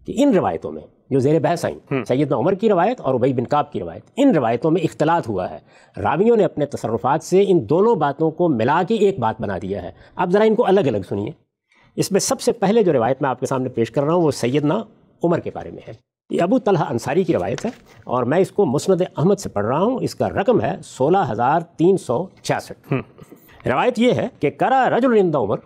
Speaker 2: کہ ان روایتوں میں جو زیر بحث آئیں، سیدنا عمر کی روایت اور ابی بن کعب کی روایت، ان روایتوں میں اختلاط ہوا ہے. راویوں نے اپنے تصرفات سے ان دونوں باتوں کو ملا کے ایک بات بنا دیا ہے. اب ذرا ان کو الگ الگ سنیے. اس میں سب سے پہلے جو روایت میں آپ کے سامنے پیش کر رہا ہوں وہ سیدنا عمر کے بارے میں ہے. یہ ابو طلحہ انصاری کی روایت ہے اور میں اس کو مسند احمد سے پڑھ رہا ہوں. اس کا رقم ہے 16366. روایت یہ ہے کہ قرأ رجل عند عمر،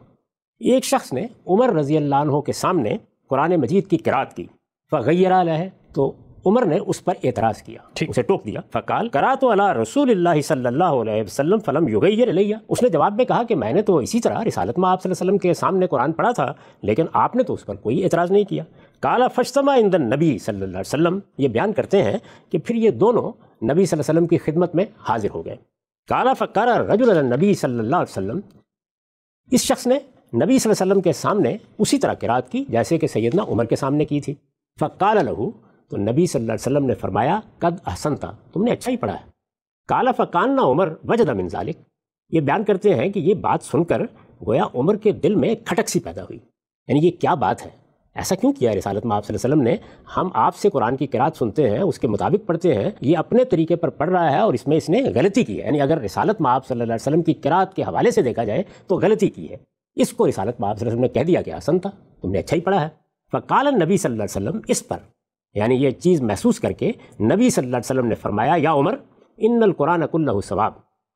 Speaker 2: ایک شخص نے عمر رضی اللہ عنہ کے سامنے قرآن مجید کی قرات کی. فغیر علیہ، تو عمر نے اس پر اعتراض کیا، اسے ٹوک دیا. فقال قرأت علی رسول اللہ صلی اللہ علیہ وسلم فلم یغیر علیہ. اس نے جواب میں کہا کہ میں نے تو اسی طرح رسالت مآب صلی اللہ علیہ وسلم کے سامنے قرآن پڑھا تھا لیکن آپ نے تو اس پر کوئی اعتراض نہیں کیا. قال فاجتمع عند النبی صلی اللہ علیہ وسلم. یہ بیان کرتے ہیں کہ پھر یہ دونوں نبی صلی اللہ علیہ وسلم کی خدمت میں حاضر ہو گئے. قال فقرأ رجل علی النبی صلی اللہ علیہ وسلم، اس شخص نے نبی صلی اللہ علیہ وسلم کے سامنے اسی طرح قرات کی جیسے کہ سیدنا عمر کے سامنے کی تھی. فقال له، تو نبی صلی اللہ علیہ وسلم نے فرمایا قد احسنت، تم نے اچھا ہی پڑھا ہے. قال فکان عمر وجد من ذلك. یہ بیان کرتے ہیں کہ یہ بات سن کر گویا عمر کے دل میں ایک کھٹک سی پیدا ہوئی. یعنی یہ کیا بات ہے، ایسا کیوں کیا رسالت میں آپ صلی اللہ علیہ وسلم نے؟ ہم آپ سے قرآن کی قرات سنتے ہیں، اس کے مطابق پڑھتے ہیں، یہ اپنے طریقے پر پڑھ رہا ہے اور اس میں اس نے غلطی کی ہے. یعنی اگر رسالت میں آپ صلی اللہ علیہ وسلم کی قرات کے حوالے سے دیکھا جائے تو غلطی کی ہے. اس کو رسالت میں آپ صلی اللہ علیہ وسلم نے کہہ دیا کہ حسن تھا، تم نے اچھا ہی پڑھا ہے. فقال النبی صلی اللہ علیہ وسلم، اس پر یعنی یہ چیز محسوس کر کے نبی صلی اللہ علیہ وسلم نے فرمایا، یا عمر ان القرآن کلہ ثواب،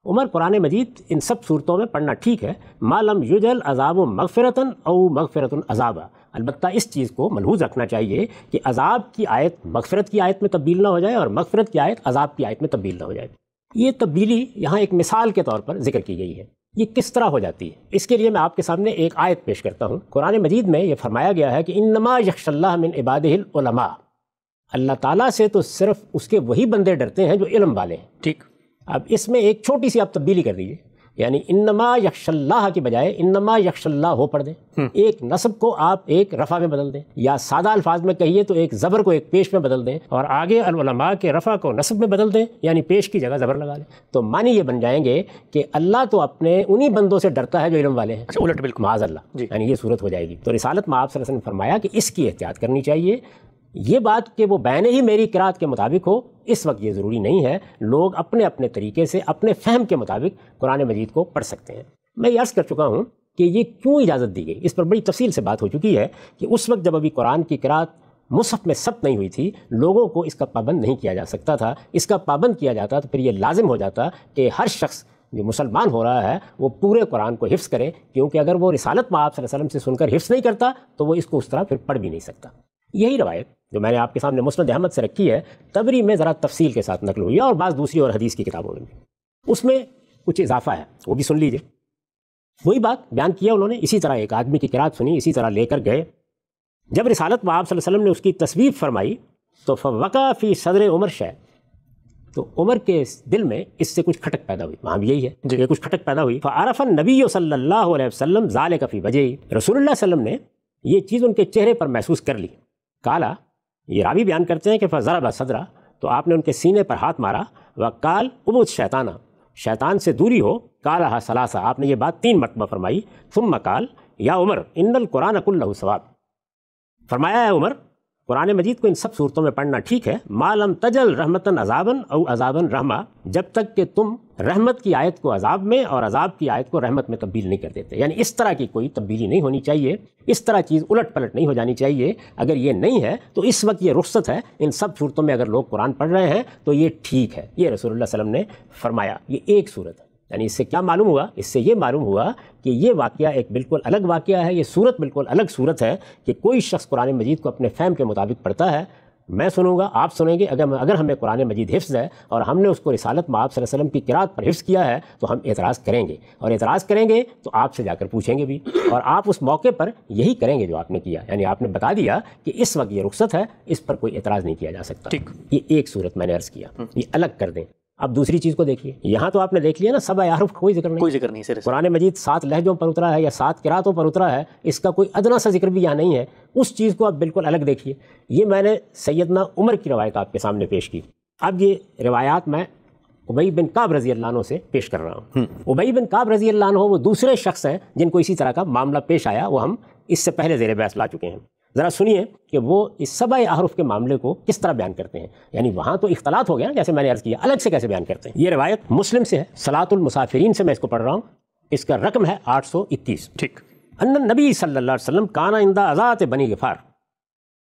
Speaker 2: عمر قرآن مجید ان سب صورتوں میں پڑھنا ٹھیک ہے، ما لم یجل عذاب مغفرتن او مغفرت عذابا، البتہ اس چیز کو ملحوظ رکھنا چاہیے کہ عذاب کی آیت مغفرت کی آیت میں تبدیل نہ ہو جائے اور مغفرت کی آیت عذاب کی آیت میں تبدیل نہ ہو جائے. یہ تبدیلی یہاں ایک مثال کے طور پر ذکر کی گئی ہے. یہ کس طرح ہو جاتی ہے؟ اس کے لیے میں آپ کے سامنے ایک آیت پیش کرتا ہوں. قرآن مجید میں یہ فرمایا گیا ہے کہ انما یخشی اللہ من عبادہ العلماء، اللہ تعالیٰ سے تو صرف اس کے وہی بندے ڈرتے ہیں جو علم والے ہیں.
Speaker 1: ٹھیک.
Speaker 2: اب اس میں ایک چھوٹی سی آپ تبدیلی کر دیجیے، یعنی انما یخشی اللہ کی بجائے انما یخشی اللہ ہو پڑھ دیں. ایک نصب کو آپ ایک رفع میں بدل دیں، یا سادہ الفاظ میں کہیے تو ایک زبر کو ایک پیش میں بدل دیں، اور آگے العلماء کے رفع کو نصب میں بدل دیں، یعنی پیش کی جگہ زبر لگا لیں. تو معنی یہ بن جائیں گے کہ اللہ تو اپنے انہی بندوں سے ڈرتا ہے جو علم والے ہیں.
Speaker 1: الٹ بالکل،
Speaker 2: معاذ اللہ. یعنی یہ صورت ہو جائے گی. تو رسالت میں آپ صلی اللہ علیہ وسلم نے فرمایا کہ اس کی احتیاط کرنی چاہیے. یہ بات کہ وہ بیان ہی میری قرات کے مطابق ہو، اس وقت یہ ضروری نہیں ہے. لوگ اپنے اپنے طریقے سے اپنے فہم کے مطابق قرآن مجید کو پڑھ سکتے ہیں. میں یہ عرض کر چکا ہوں کہ یہ کیوں اجازت دی گئی، اس پر بڑی تفصیل سے بات ہو چکی ہے کہ اس وقت جب ابھی قرآن کی قرات مصحف میں ثبت نہیں ہوئی تھی، لوگوں کو اس کا پابند نہیں کیا جا سکتا تھا. اس کا پابند کیا جاتا تو پھر یہ لازم ہو جاتا کہ ہر شخص جو مسلمان ہو رہا ہے وہ پورے قرآن کو حفظ کرے، کیونکہ اگر وہ رسالت میں آپ صلی اللہ علیہ وسلم سے سن کر حفظ نہیں کرتا تو وہ اس کو اس طرح پھر پڑھ بھی نہیں سکتا. یہی روایت جو میں نے آپ کے سامنے مسند احمد سے رکھی ہے، تبری میں ذرا تفصیل کے ساتھ نقل ہوئی ہے، اور بعض دوسری اور حدیث کی کتابوں میں اس میں کچھ اضافہ ہے، وہ بھی سن لیجئے. وہی بات بیان کیا انہوں نے. اسی طرح ایک آدمی کی قرات سنی، اسی طرح لے کر گئے. جب رسالت میں آپ صلی اللہ علیہ وسلم نے اس کی تصویب فرمائی تو فوقع فی صدر عمر شیء، تو عمر کے دل میں اس سے کچھ کھٹک پیدا ہوئی. وہاں بھی یہی ہے کہ کچھ کھٹک پیدا ہوئی. فعرف النبی صلی اللہ علیہ وسلم ذالک فی وجهہ، رسول اللہ صلی اللہ علیہ وسلم نے یہ چیز ان کے چہرے پر محسوس کر لی. کالا، یہ راوی بیان کرتے ہیں کہ فضرب صدرہ، تو آپ نے ان کے سینے پر ہاتھ مارا. وقال ابعد شیطانہ، شیطان سے دوری ہو. قالها ثلاثہ، آپ نے یہ بات 3 مرتبہ فرمائی. ثم قال یا عمر ان القرآن کلہ ثواب، فرمایا ہے عمر قرآن مجید کو ان سب صورتوں میں پڑھنا ٹھیک ہے. ما لم تجل رحمتاً عذاباً او عذاباً رحمہ، جب تک کہ تم رحمت کی آیت کو عذاب میں اور عذاب کی آیت کو رحمت میں تبدیل نہیں کر دیتے. یعنی اس طرح کی کوئی تبدیلی نہیں ہونی چاہیے، اس طرح چیز الٹ پلٹ نہیں ہو جانی چاہیے. اگر یہ نہیں ہے تو اس وقت یہ رخصت ہے. ان سب صورتوں میں اگر لوگ قرآن پڑھ رہے ہیں تو یہ ٹھیک ہے. یہ رسول اللہ صلی اللہ علیہ وسلم نے فرمایا. یہ ایک صورت ہے. یعنی اس سے کیا معلوم ہوا؟ اس سے یہ معلوم ہوا کہ یہ واقعہ ایک بالکل الگ واقعہ ہے. یہ صورت بالکل الگ صورت ہے کہ کوئی شخص قرآن مجید کو اپنے فہم کے مطابق پڑھتا ہے. میں سنوں گا، آپ سنیں گے. اگر ہمیں قرآن مجید حفظ ہے اور ہم نے اس کو رسالت میں آپ صلی اللہ علیہ وسلم کی قرات پر حفظ کیا ہے تو ہم اعتراض کریں گے، اور اعتراض کریں گے تو آپ سے جا کر پوچھیں گے بھی، اور آپ اس موقع پر یہی کریں گے جو آپ نے کیا. یعنی آپ نے بتا دیا کہ اس وقت یہ رخصت ہے، اس پر کوئی اعتراض نہیں کیا جا سکتا. یہ ایک صورت میں نے عرض کیا، یہ الگ کر دیں. اب دوسری چیز کو دیکھیے. یہاں تو آپ نے دیکھ لیا نا، 7 احرف کا کوئی ذکر نہیں. قرآن مجید 7 لہجوں پر اترا ہے یا 7 قراتوں پر اترا ہے، اس کا کوئی ادنا سا ذکر بھی یہاں نہیں ہے. اس چیز کو آپ بالکل الگ دیکھیے. یہ میں نے سیدنا عمر کی روایت آپ کے سامنے پیش کی. اب یہ روایات میں ابی بن کعب رضی اللہ عنہ سے پیش کر رہا ہوں. ابی بن کعب رضی اللہ عنہ وہ دوسرے شخص ہیں جن کو اسی طرح کا معاملہ پیش آیا، وہ ہم اس سے پہلے زیر بحث لا چکے ہیں. ذرا سنیے کہ وہ اس 7 احرف کے معاملے کو کس طرح بیان کرتے ہیں. یعنی وہاں تو اختلاط ہو گیا نا، جیسے میں نے عرض کیا، الگ سے کیسے بیان کرتے ہیں. یہ روایت مسلم سے ہے، صلاۃ المسافرین سے میں اس کو پڑھ رہا ہوں. اس کا رقم ہے 821.
Speaker 1: ٹھیک.
Speaker 2: ان نبی صلی اللہ علیہ وسلم کانا عند اذات بنی غفار.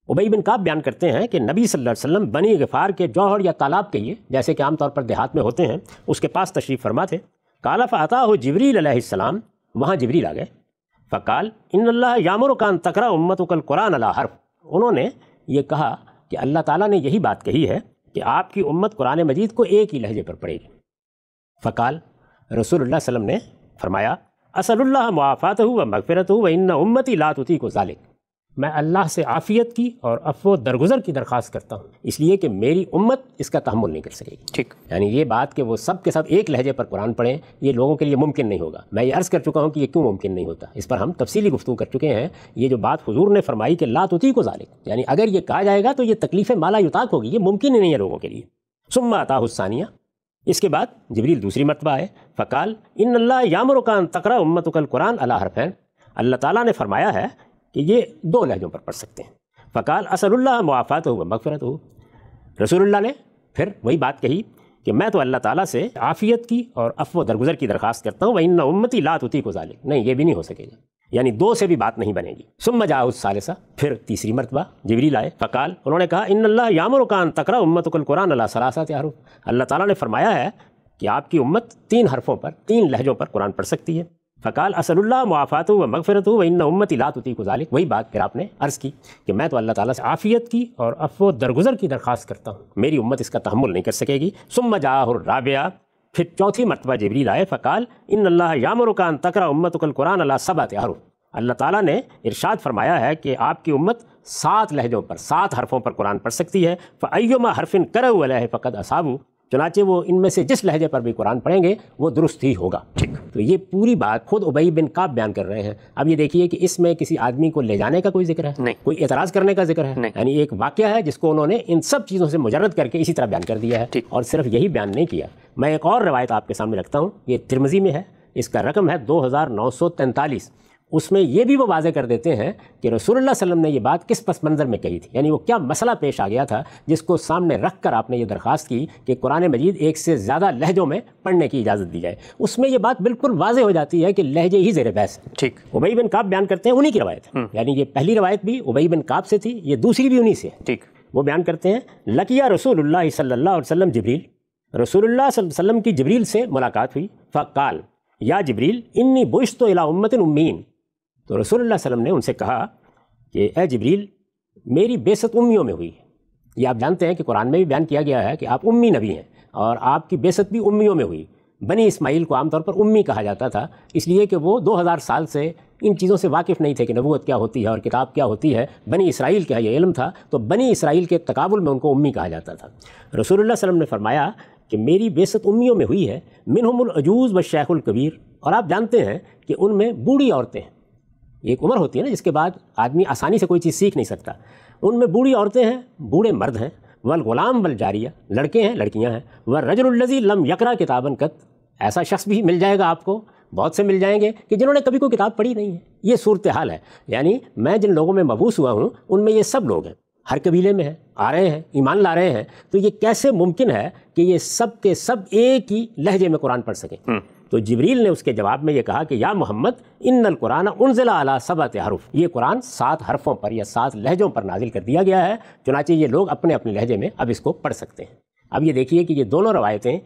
Speaker 2: ابی بن کعب بیان کرتے ہیں کہ نبی صلی اللہ علیہ وسلم بنی غفار کے جوہر یا تالاب کہیے، جیسے کہ عام طور پر دیہات میں ہوتے ہیں، اس کے پاس تشریف فرما تھے. قال فاتاه جبریل علیہ السلام، وہاں جبریل آ گئے. فقال ان اللہ یامرک ان تقرأ امتک القرآن علی حرف. انہوں نے یہ کہا کہ اللہ تعالیٰ نے یہی بات کہی ہے کہ آپ کی امت قرآن مجید کو ایک ہی لہجے پر پڑھے گی. فقال، رسول اللہ صلی اللہ علیہ وسلم نے فرمایا، اسأل اللہ معافاتہ و مغفرتہ و ان امتی لا تطیق ذلک. میں اللہ سے عافیت کی اور عفو و درگزر کی درخواست کرتا ہوں، اس لیے کہ میری امت اس کا تحمل نہیں کر سکے گی.
Speaker 1: ٹھیک.
Speaker 2: یعنی یہ بات کہ وہ سب کے سب ایک لہجے پر قرآن پڑھیں، یہ لوگوں کے لیے ممکن نہیں ہوگا. میں یہ عرض کر چکا ہوں کہ یہ کیوں ممکن نہیں ہوتا، اس پر ہم تفصیلی گفتگو کر چکے ہیں. یہ جو بات حضور نے فرمائی کہ لا تطیق ذلک، یعنی اگر یہ کہا جائے گا تو یہ تکلیف ما لا یطاق ہوگی، یہ ممکن ہی نہیں ہے لوگوں کے لیے. ثم اتاہ الثانیہ، اس کے بعد جبریل دوسری مرتبہ آئے. فقال ان اللہ یامرک ان تقرأ امتک القرآن علی حرفین. اللہ تعالیٰ نے فرمایا ہے کہ یہ 2 لہجوں پر پڑھ سکتے ہیں۔ فقال اسأل اللہ معافات ہو مغفرت ہو، رسول اللہ نے پھر وہی بات کہی کہ میں تو اللہ تعالیٰ سے عافیت کی اور عفو درگزر کی درخواست کرتا ہوں، وَإِنَّ أُمَّتِي لَا تُطِيقُ ذَلِكَ، نہیں یہ بھی نہیں ہو سکے گا، یعنی 2 سے بھی بات نہیں بنے گی۔ ثم جاء الثالثہ، پھر تیسری مرتبہ جبریل آئے، فقال، انہوں نے کہا ان اللہ یامرک ان تقرأ امتک القرآن علی 3 احرف، اللہ تعالیٰ نے فرمایا ہے کہ آپ کی امت 3 حرفوں پر 3 لہجوں پر قرآن پڑھ سکتی ہے۔ فقال اسأل اللہ معافاتہ و مغفرتہ وإن امتی لا تطیق ذلک، وہی بات پھر آپ نے عرض کی کہ میں تو اللہ تعالیٰ سے عافیت کی اور عفو درگزر کی درخواست کرتا ہوں، میری امت اس کا تحمل نہیں کر سکے گی۔ ثم جاءہ الرابعہ، پھر چوتھی مرتبہ جبریل آئے، فقال ان اللہ یامرک ان تقرأ امتک القرآن علی 7 احرف، اللہ تعالیٰ نے ارشاد فرمایا ہے کہ آپ کی امت 7 لہجوں پر 7 حرفوں پر قرآن پڑھ سکتی ہے۔ فأیما حرف قرأوا علیہ فقد اصابوا، چنانچہ وہ ان میں سے جس لہجے پر بھی قرآن پڑھیں گے وہ درست ہی ہوگا۔ ٹھیک، تو یہ پوری بات خود ابی بن کعب بیان کر رہے ہیں۔ اب یہ دیکھیے کہ اس میں کسی آدمی کو لے جانے کا کوئی ذکر ہے نہیں، کوئی اعتراض کرنے کا ذکر ہے نہیں، یعنی ایک واقعہ ہے جس کو انہوں نے ان سب چیزوں سے مجرد کر کے اسی طرح بیان کر دیا ہے۔ اور صرف یہی بیان نہیں کیا، میں ایک اور روایت آپ کے سامنے رکھتا ہوں، یہ ترمذی میں ہے، اس کا رقم ہے 2943۔ اس میں یہ بھی وہ واضح کر دیتے ہیں کہ رسول اللہ صلی اللہ علیہ وسلم نے یہ بات کس پس منظر میں کہی تھی، یعنی وہ کیا مسئلہ پیش آ گیا تھا جس کو سامنے رکھ کر آپ نے یہ درخواست کی کہ قرآن مجید 1 سے زیادہ لہجوں میں پڑھنے کی اجازت دی جائے۔ اس میں یہ بات بالکل واضح ہو جاتی ہے کہ لہجے ہی زیر بحث ہیں۔ ٹھیک، ابی بن کعب بیان کرتے ہیں، انہی کی روایت ہے، یعنی یہ پہلی روایت بھی ابی بن کعب سے تھی، یہ دوسری بھی انہی سے ہے۔ ٹھیک، وہ بیان کرتے ہیں لقیہ رسول اللہ صلی اللہ علیہ وسلم جبریل، رسول اللہ صلی اللہ علیہ وسلم کی جبریل سے ملاقات ہوئی۔ فقال یا جبریل انی بعثت الی امۃ امیین، تو رسول اللہ صلی اللہ علیہ وسلم نے ان سے کہا کہ اے جبریل میری بعثت امیوں میں ہوئی ہے۔ یہ آپ جانتے ہیں کہ قرآن میں بھی بیان کیا گیا ہے کہ آپ امی نبی ہیں اور آپ کی بعثت بھی امیوں میں ہوئی۔ بنی اسماعیل کو عام طور پر امی کہا جاتا تھا، اس لیے کہ وہ 2000 سال سے ان چیزوں سے واقف نہیں تھے کہ نبوت کیا ہوتی ہے اور کتاب کیا ہوتی ہے۔ بنی اسرائیل کا یہ علم تھا، تو بنی اسرائیل کے تقابل میں ان کو امی کہا جاتا تھا۔ رسول اللہ صلی اللہ علیہ وسلم نے فرمایا کہ میری بعثت امیوں میں ہوئی ہے، منہم العجوز والشیخ الکبیر، اور آپ جانتے ہیں کہ ان میں بوڑھی عورتیں ہیں، ایک عمر ہوتی ہے نا جس کے بعد آدمی آسانی سے کوئی چیز سیکھ نہیں سکتا، ان میں بوڑھی عورتیں ہیں، بوڑھے مرد ہیں، والغلام والجاریہ، لڑکے ہیں لڑکیاں ہیں، والرجل الذی لم یقرأ کتابا قط، ایسا شخص بھی مل جائے گا آپ کو، بہت سے مل جائیں گے کہ جنہوں نے کبھی کوئی کتاب پڑھی نہیں ہے۔ یہ صورتحال ہے، یعنی میں جن لوگوں میں مبعوث ہوا ہوں ان میں یہ سب لوگ ہیں، ہر قبیلے میں ہیں، آ رہے ہیں، ایمان لا رہے ہیں، تو یہ کیسے ممکن ہے کہ یہ سب کے سب ایک ہی لہجے میں قرآن پڑھ سکیں؟ تو جبریل نے اس کے جواب میں یہ کہا کہ یا محمد ان القرآن انزل علی 7 احرف، یہ قرآن 7 حرفوں پر یا 7 لہجوں پر نازل کر دیا گیا ہے، چنانچہ یہ لوگ اپنے اپنے لہجے میں اب اس کو پڑھ سکتے ہیں۔ اب یہ دیکھیے کہ یہ دونوں روایتیں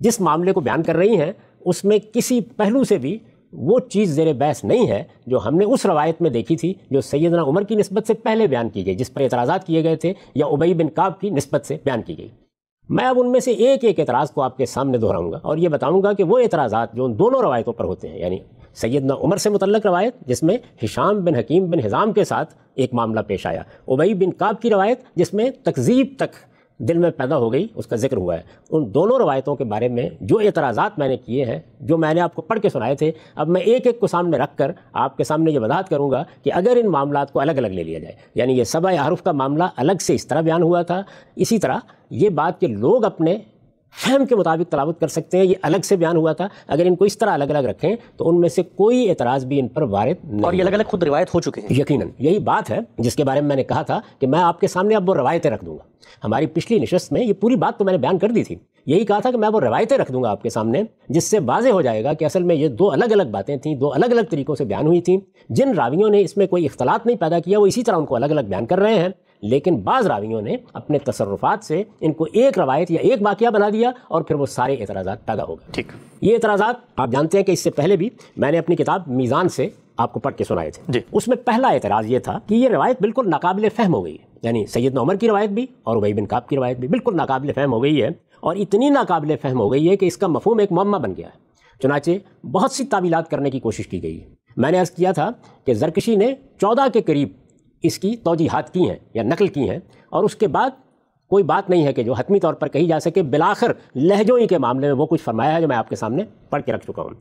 Speaker 2: جس معاملے کو بیان کر رہی ہیں اس میں کسی پہلو سے بھی وہ چیز زیر بحث نہیں ہے جو ہم نے اس روایت میں دیکھی تھی جو سیدنا عمر کی نسبت سے پہلے بیان کی گئی، جس پر اعتراضات کیے گئے تھے، یا ابی بن کعب کی نسبت سے بیان کی گئی۔ میں اب ان میں سے ایک ایک اعتراض کو آپ کے سامنے دہراؤں گا اور یہ بتاؤں گا کہ وہ اعتراضات جو ان دونوں روایتوں پر ہوتے ہیں، یعنی سیدنا عمر سے متعلق روایت جس میں ہشام بن حکیم بن حزام کے ساتھ ایک معاملہ پیش آیا، ابی بن کعب کی روایت جس میں تکذیب تک دل میں پیدا ہو گئی، اس کا ذکر ہوا ہے۔ ان دونوں روایتوں کے بارے میں جو اعتراضات میں نے کیے ہیں، جو میں نے آپ کو پڑھ کے سنائے تھے، اب میں ایک ایک کو سامنے رکھ کر آپ کے سامنے یہ وضاحت کروں گا کہ اگر ان معاملات کو الگ الگ لے لیا جائے، یعنی یہ 7 احرف کا معاملہ الگ سے اس طرح بیان ہوا تھا، اسی طرح یہ بات کہ لوگ اپنے فہم کے مطابق تلاوت کر سکتے ہیں، یہ الگ سے بیان ہوا تھا، اگر ان کو اس طرح الگ الگ رکھیں تو ان میں سے کوئی اعتراض بھی ان پر وارد نہیں،
Speaker 1: اور یہ الگ الگ خود روایت ہو چکے ہیں۔
Speaker 2: یقیناً یہی بات ہے جس کے بارے میں نے کہا تھا کہ میں آپ کے سامنے اب وہ روایتیں رکھ دوں گا۔ ہماری پچھلی نشست میں یہ پوری بات تو میں نے بیان کر دی تھی، یہی کہا تھا کہ میں وہ روایتیں رکھ دوں گا آپ کے سامنے جس سے واضح ہو جائے گا کہ اصل میں یہ 2 الگ الگ باتیں تھیں، 2 الگ الگ طریقوں سے بیان ہوئی تھیں۔ جن راویوں نے اس میں کوئی اختلاط نہیں پیدا کیا وہ اسی طرح ان کو الگ الگ بیان کر رہے ہیں، لیکن بعض راویوں نے اپنے تصرفات سے ان کو ایک روایت یا ایک واقعہ بنا دیا اور پھر وہ سارے اعتراضات پیدا ہو گئے۔ ٹھیک، یہ اعتراضات آپ جانتے ہیں کہ اس سے پہلے بھی میں نے اپنی کتاب میزان سے آپ کو پڑھ کے سنائے تھے جی۔ اس میں پہلا اعتراض یہ تھا کہ یہ روایت بالکل ناقابل فہم ہو گئی ہے، یعنی سیدنا عمر کی روایت بھی اور ابی بن کعب کی روایت بھی بالکل ناقابل فہم ہو گئی ہے، اور اتنی ناقابل فہم ہو گئی ہے کہ اس کا مفہوم ایک معمہ بن گیا ہے، چنانچہ بہت سی تعویلات کرنے کی کوشش کی گئی ہے۔ میں نے عرض کیا تھا کہ زرکشی نے 14 کے قریب اس کی توجیحات کی ہیں یا نقل کی ہیں، اور اس کے بعد کوئی بات نہیں ہے کہ جو حتمی طور پر کہی جا سکے۔ بالآخر لہجوں ہی کے معاملے میں وہ کچھ فرمایا ہے جو میں آپ کے سامنے پڑھ کے رکھ چکا ہوں۔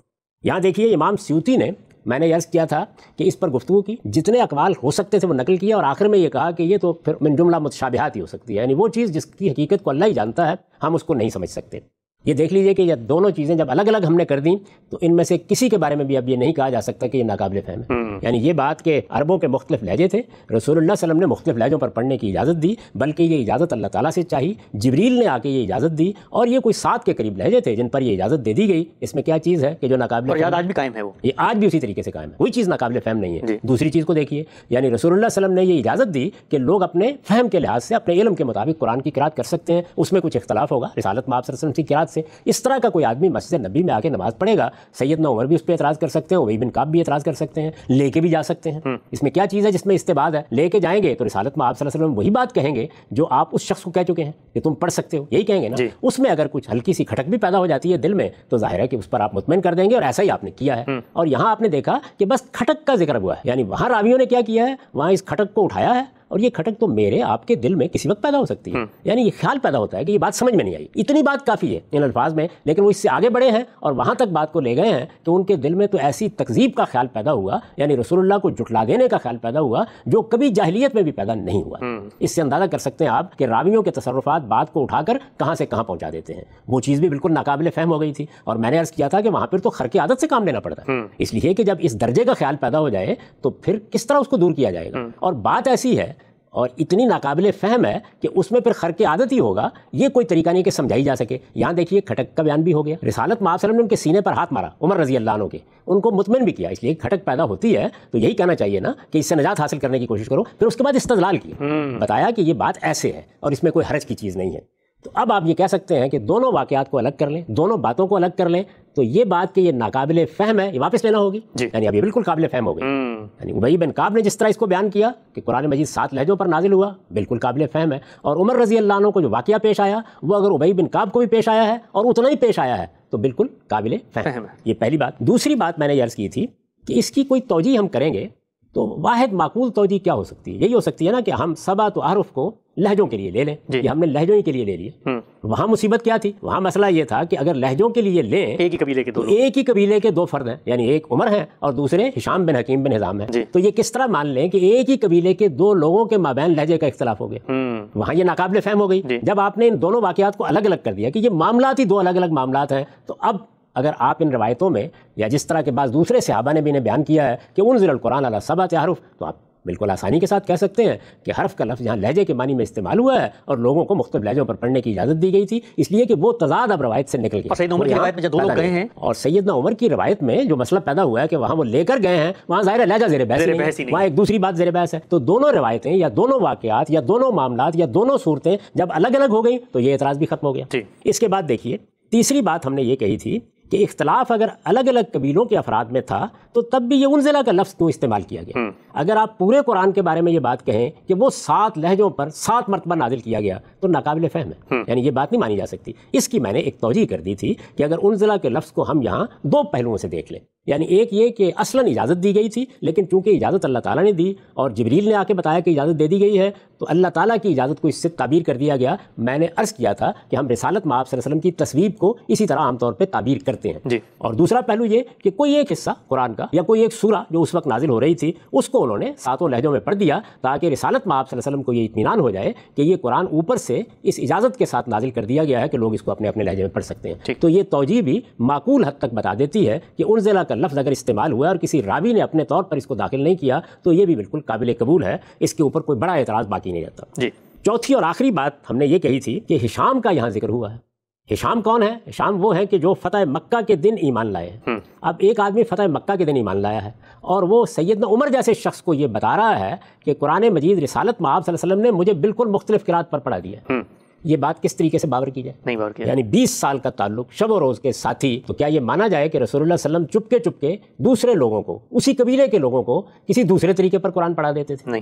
Speaker 2: یہاں دیکھیے امام سیوطی نے، میں نے عرض کیا تھا کہ اس پر گفتگو کی، جتنے اقوال ہو سکتے تھے وہ نقل کیا، اور آخر میں یہ کہا کہ یہ تو پھر من جملہ متشابہات ہی ہو سکتی ہے، یعنی وہ چیز جس کی حقیقت کو اللہ ہی جانتا ہے، ہم اس کو نہیں سمجھ سکتے۔ یہ دیکھ لیجئے کہ یہ دونوں چیزیں جب الگ الگ ہم نے کر دیں تو ان میں سے کسی کے بارے میں بھی اب یہ نہیں کہا جا سکتا کہ یہ ناقابل فہم ہے. یعنی یہ بات کہ عربوں کے مختلف لہجے تھے، رسول اللہ صلی اللہ علیہ وسلم نے مختلف لہجوں پر پڑھنے کی اجازت دی، بلکہ یہ اجازت اللہ تعالیٰ سے چاہی، جبریل نے آ کے یہ اجازت دی، اور یہ کوئی 7 کے قریب لہجے تھے جن پر یہ اجازت دے دی گئی. اس میں کیا چیز ہے کہ جو ناقابل
Speaker 1: اور آج بھی قائم ہے، وہ
Speaker 2: یہ آج بھی اسی طریقے سے قائم ہے، کوئی چیز ناقابل فہم نہیں ہے. دوسری چیز کو دیکھیے، یعنی رسول اللہ صلی اللہ علیہ وسلم نے یہ اجازت دی کہ لوگ اپنے فہم کے لحاظ سے اپنے علم کے مطابق قرآن کی قرات کر سکتے ہیں. اس میں کچھ اختلاف ہوگا رسالت میں آپ صلی اللہ علیہ وسلم کی قرات سے. اس طرح کا کوئی آدمی مسجد نبی میں آ کے نماز پڑھے گا، سیدنا عمر بھی اس پہ اعتراض کر سکتے ہیں، ابی بن کعب بھی اعتراض کر سکتے ہیں، لے کے بھی جا سکتے ہیں. اس میں کیا چیز ہے جس میں استبعاد ہے؟ لے کے جائیں گے تو رسالت میں آپ صلی اللہ علیہ وسلم وہی بات کہیں گے جو آپ اس شخص کو کہہ چکے ہیں کہ تم پڑھ سکتے ہو، یہی کہیں گے نا. اس میں اگر کچھ ہلکی سی کھٹک بھی پیدا ہو جاتی ہے دل میں تو ظاہر ہے کہ اس پر آپ مطمئن کر دیں گے، اور ایسا ہی آپ نے کیا ہے. اور یہاں آپ نے دیکھا کہ بس کھٹک کا ذکر ہوا ہے، یعنی وہاں راویوں نے کیا کیا ہے، وہاں اس کھٹک کو اٹھایا ہے، اور یہ کھٹک تو میرے آپ کے دل میں کسی وقت پیدا ہو سکتی ہے. یعنی یہ خیال پیدا ہوتا ہے کہ یہ بات سمجھ میں نہیں آئی، اتنی بات کافی ہے ان الفاظ میں، لیکن وہ اس سے آگے بڑھے ہیں اور وہاں تک بات کو لے گئے ہیں کہ ان کے دل میں تو ایسی تکذیب کا خیال پیدا ہوا، یعنی رسول اللہ کو جھٹلا دینے کا خیال پیدا ہوا جو کبھی جاہلیت میں بھی پیدا نہیں ہوا. اس سے اندازہ کر سکتے ہیں آپ کہ راویوں کے تصرفات بات کو اٹھا کر کہاں سے کہاں پہنچا دیتے ہیں. وہ چیز بھی بالکل ناقابل فہم ہو گئی تھی، اور میں نے عرض کیا تھا کہ وہاں پر تو خرق عادت سے کام لینا پڑتا ہے، اس لیے کہ جب اس درجے کا خیال پیدا ہو جائے تو پھر کس طرح اس کو دور کیا جائے گا. اور بات ایسی ہے اور اتنی ناقابل فہم ہے کہ اس میں پھر خرق عادت ہی ہوگا، یہ کوئی طریقہ نہیں کہ سمجھائی جا سکے. یہاں دیکھیے کھٹک کا بیان بھی ہو گیا، رسالت میں آپ صلی اللہ علیہ وسلم نے ان کے سینے پر ہاتھ مارا، عمر رضی اللہ عنہ کے، ان کو مطمئن بھی کیا. اس لیے کھٹک پیدا ہوتی ہے تو یہی کہنا چاہیے نا کہ اس سے نجات حاصل کرنے کی کوشش کرو. پھر اس کے بعد استدلال کیا، بتایا کہ یہ بات ایسے ہے اور اس میں کوئی حرج کی چیز نہیں ہے. تو اب آپ یہ کہہ سکتے ہیں کہ دونوں واقعات کو الگ کر لیں، دونوں باتوں کو الگ کر لیں، تو یہ بات کہ یہ ناقابل فہم ہے یہ واپس لینا ہوگی. یعنی اب یہ بالکل قابل فہم ہو گئی. یعنی ابی بن کعب نے جس طرح اس کو بیان کیا کہ قرآن مجید 7 لہجوں پر نازل ہوا، بالکل قابل فہم ہے. اور عمر رضی اللہ عنہ کو جو واقعہ پیش آیا وہ اگر ابی بن کعب کو بھی پیش آیا ہے اور اتنا ہی پیش آیا ہے تو بالکل قابل فہم ہے. یہ پہلی بات. دوسری بات میں نے یہ عرض کی تھی کہ اس کی کوئی توجیہ ہم کریں گے تو واحد معقول توجیہ کیا ہو سکتی ہے؟ یہی ہو سکتی ہے نا کہ ہم 7 احرف کو لہجوں کے لیے لے لیں. یہ ہم نے لہجوں ہی کے لیے لے لیے. وہاں مصیبت کیا تھی؟ وہاں مسئلہ یہ تھا کہ اگر لہجوں کے لیے لیں ایک ہی قبیلے کے 2 فرد ہیں، یعنی ایک عمر ہیں اور دوسرے ہشام بن حکیم بن حزام ہیں، تو یہ کس طرح مان لیں کہ ایک ہی قبیلے کے 2 لوگوں کے مابین لہجے کا اختلاف ہو گیا؟ وہاں یہ ناقابل فہم ہو گئی. جب آپ نے ان دونوں واقعات کو الگ الگ کر دیا کہ یہ معاملات ہی 2 الگ الگ معاملات ہیں، تو اب اگر آپ ان روایتوں میں یا جس طرح کے بعض دوسرے صحابہ نے بھی انہیں بیان کیا ہے کہ انزل القرآن علی 7 احرف، تو آپ بالکل آسانی کے ساتھ کہہ سکتے ہیں کہ حرف کا لفظ یہاں لہجے کے معنی میں استعمال ہوا ہے اور لوگوں کو مختلف لہجوں پر پڑھنے کی اجازت دی گئی تھی، اس لیے کہ وہ تضاد اب روایت سے نکل گیا. اور سیدنا عمر کی روایت میں جب 2 لوگ گئے ہیں اور سیدنا عمر کی روایت میں جو مسئلہ پیدا ہوا ہے کہ وہاں وہ لے کر گئے ہیں، وہاں ظاہر لہجہ زیر بحث نہیں، وہاں ایک دوسری بات زیر بحث ہے. تو دونوں روایتیں یا دونوں واقعات یا دونوں معاملات یا دونوں صورتیں جب الگ الگ ہو گئیں تو یہ اعتراض بھی ختم ہو گیا. اس کے بعد دیکھیے تیسری بات ہم نے یہ کہی تھی کہ اختلاف اگر الگ الگ قبیلوں کے افراد میں تھا تو تب بھی یہ انزلہ کا لفظ کیوں استعمال کیا گیا؟ اگر آپ پورے قرآن کے بارے میں یہ بات کہیں کہ وہ 7 لہجوں پر 7 مرتبہ نازل کیا گیا تو ناقابل فہم ہے. یعنی یہ بات نہیں مانی جا سکتی. اس کی میں نے ایک توجیہ کر دی تھی کہ اگر انزلہ کے لفظ کو ہم یہاں 2 پہلوؤں سے دیکھ لیں. یعنی ایک یہ کہ اصلاً اجازت دی گئی تھی، لیکن چونکہ اجازت اللہ تعالیٰ نے دی اور جبریل نے آ کے بتایا کہ اجازت دے دی گئی ہے تو اللہ تعالیٰ کی اجازت کو اس سے تعبیر کر دیا گیا. میں نے عرض کیا تھا کہ ہم رسالت میں آپ صلی اللہ علیہ وسلم کی تصویب کو اسی طرح عام طور پہ تعبیر کرتے ہیں. اور دوسرا پہلو یہ کہ کوئی ایک حصہ قرآن کا یا کوئی ایک سورہ جو اس وقت نازل ہو رہی تھی اس کو انہوں نے 7 لہجوں میں پڑھ دیا تاکہ رسالت میں آپ صلی اللہ علیہ وسلم کو یہ اطمینان ہو جائے کہ یہ قرآن اوپر سے اس اجازت کے ساتھ نازل کر دیا گیا ہے کہ لوگ اس کو اپنے اپنے لہجے میں پڑھ سکتے ہیں. تو یہ توجیہ بھی معقول حد تک بتا دیتی ہے کہ انزلہ کا لفظ اگر استعمال ہوا اور کسی راوی نے اپنے طور پر اس کو داخل نہیں کیا تو یہ بھی بالکل قابل قبول ہے، اس کے اوپر کوئی بڑا اعتراض باقی نہیں رہتا. چوتھی اور آخری بات ہم نے یہ کہی تھی کہ ہشام کا یہاں ذکر ہوا ہے. ہشام کون ہے؟ ہشام وہ ہے کہ جو فتح مکہ کے دن ایمان لائے ہیں. اب ایک آدمی فتح مکہ کے دن ایمان لایا ہے اور وہ سیدنا عمر جیسے شخص کو یہ بتا رہا ہے کہ قرآن مجید رسالت میں آپ صلی اللہ علیہ وسلم نے مجھے بالکل مختلف قرات پر پڑھا دیا. یہ بات کس طریقے سے باور کی جائے؟ نہیں باور کی. یعنی 20 سال کا تعلق، شب و روز کے ساتھی، تو کیا یہ مانا جائے کہ رسول اللہ صلی اللہ علیہ وسلم چپ کے دوسرے لوگوں کو، اسی قبیلے کے لوگوں کو کسی دوسرے طریقے پر قرآن پڑھا دیتے تھے؟ نہیں.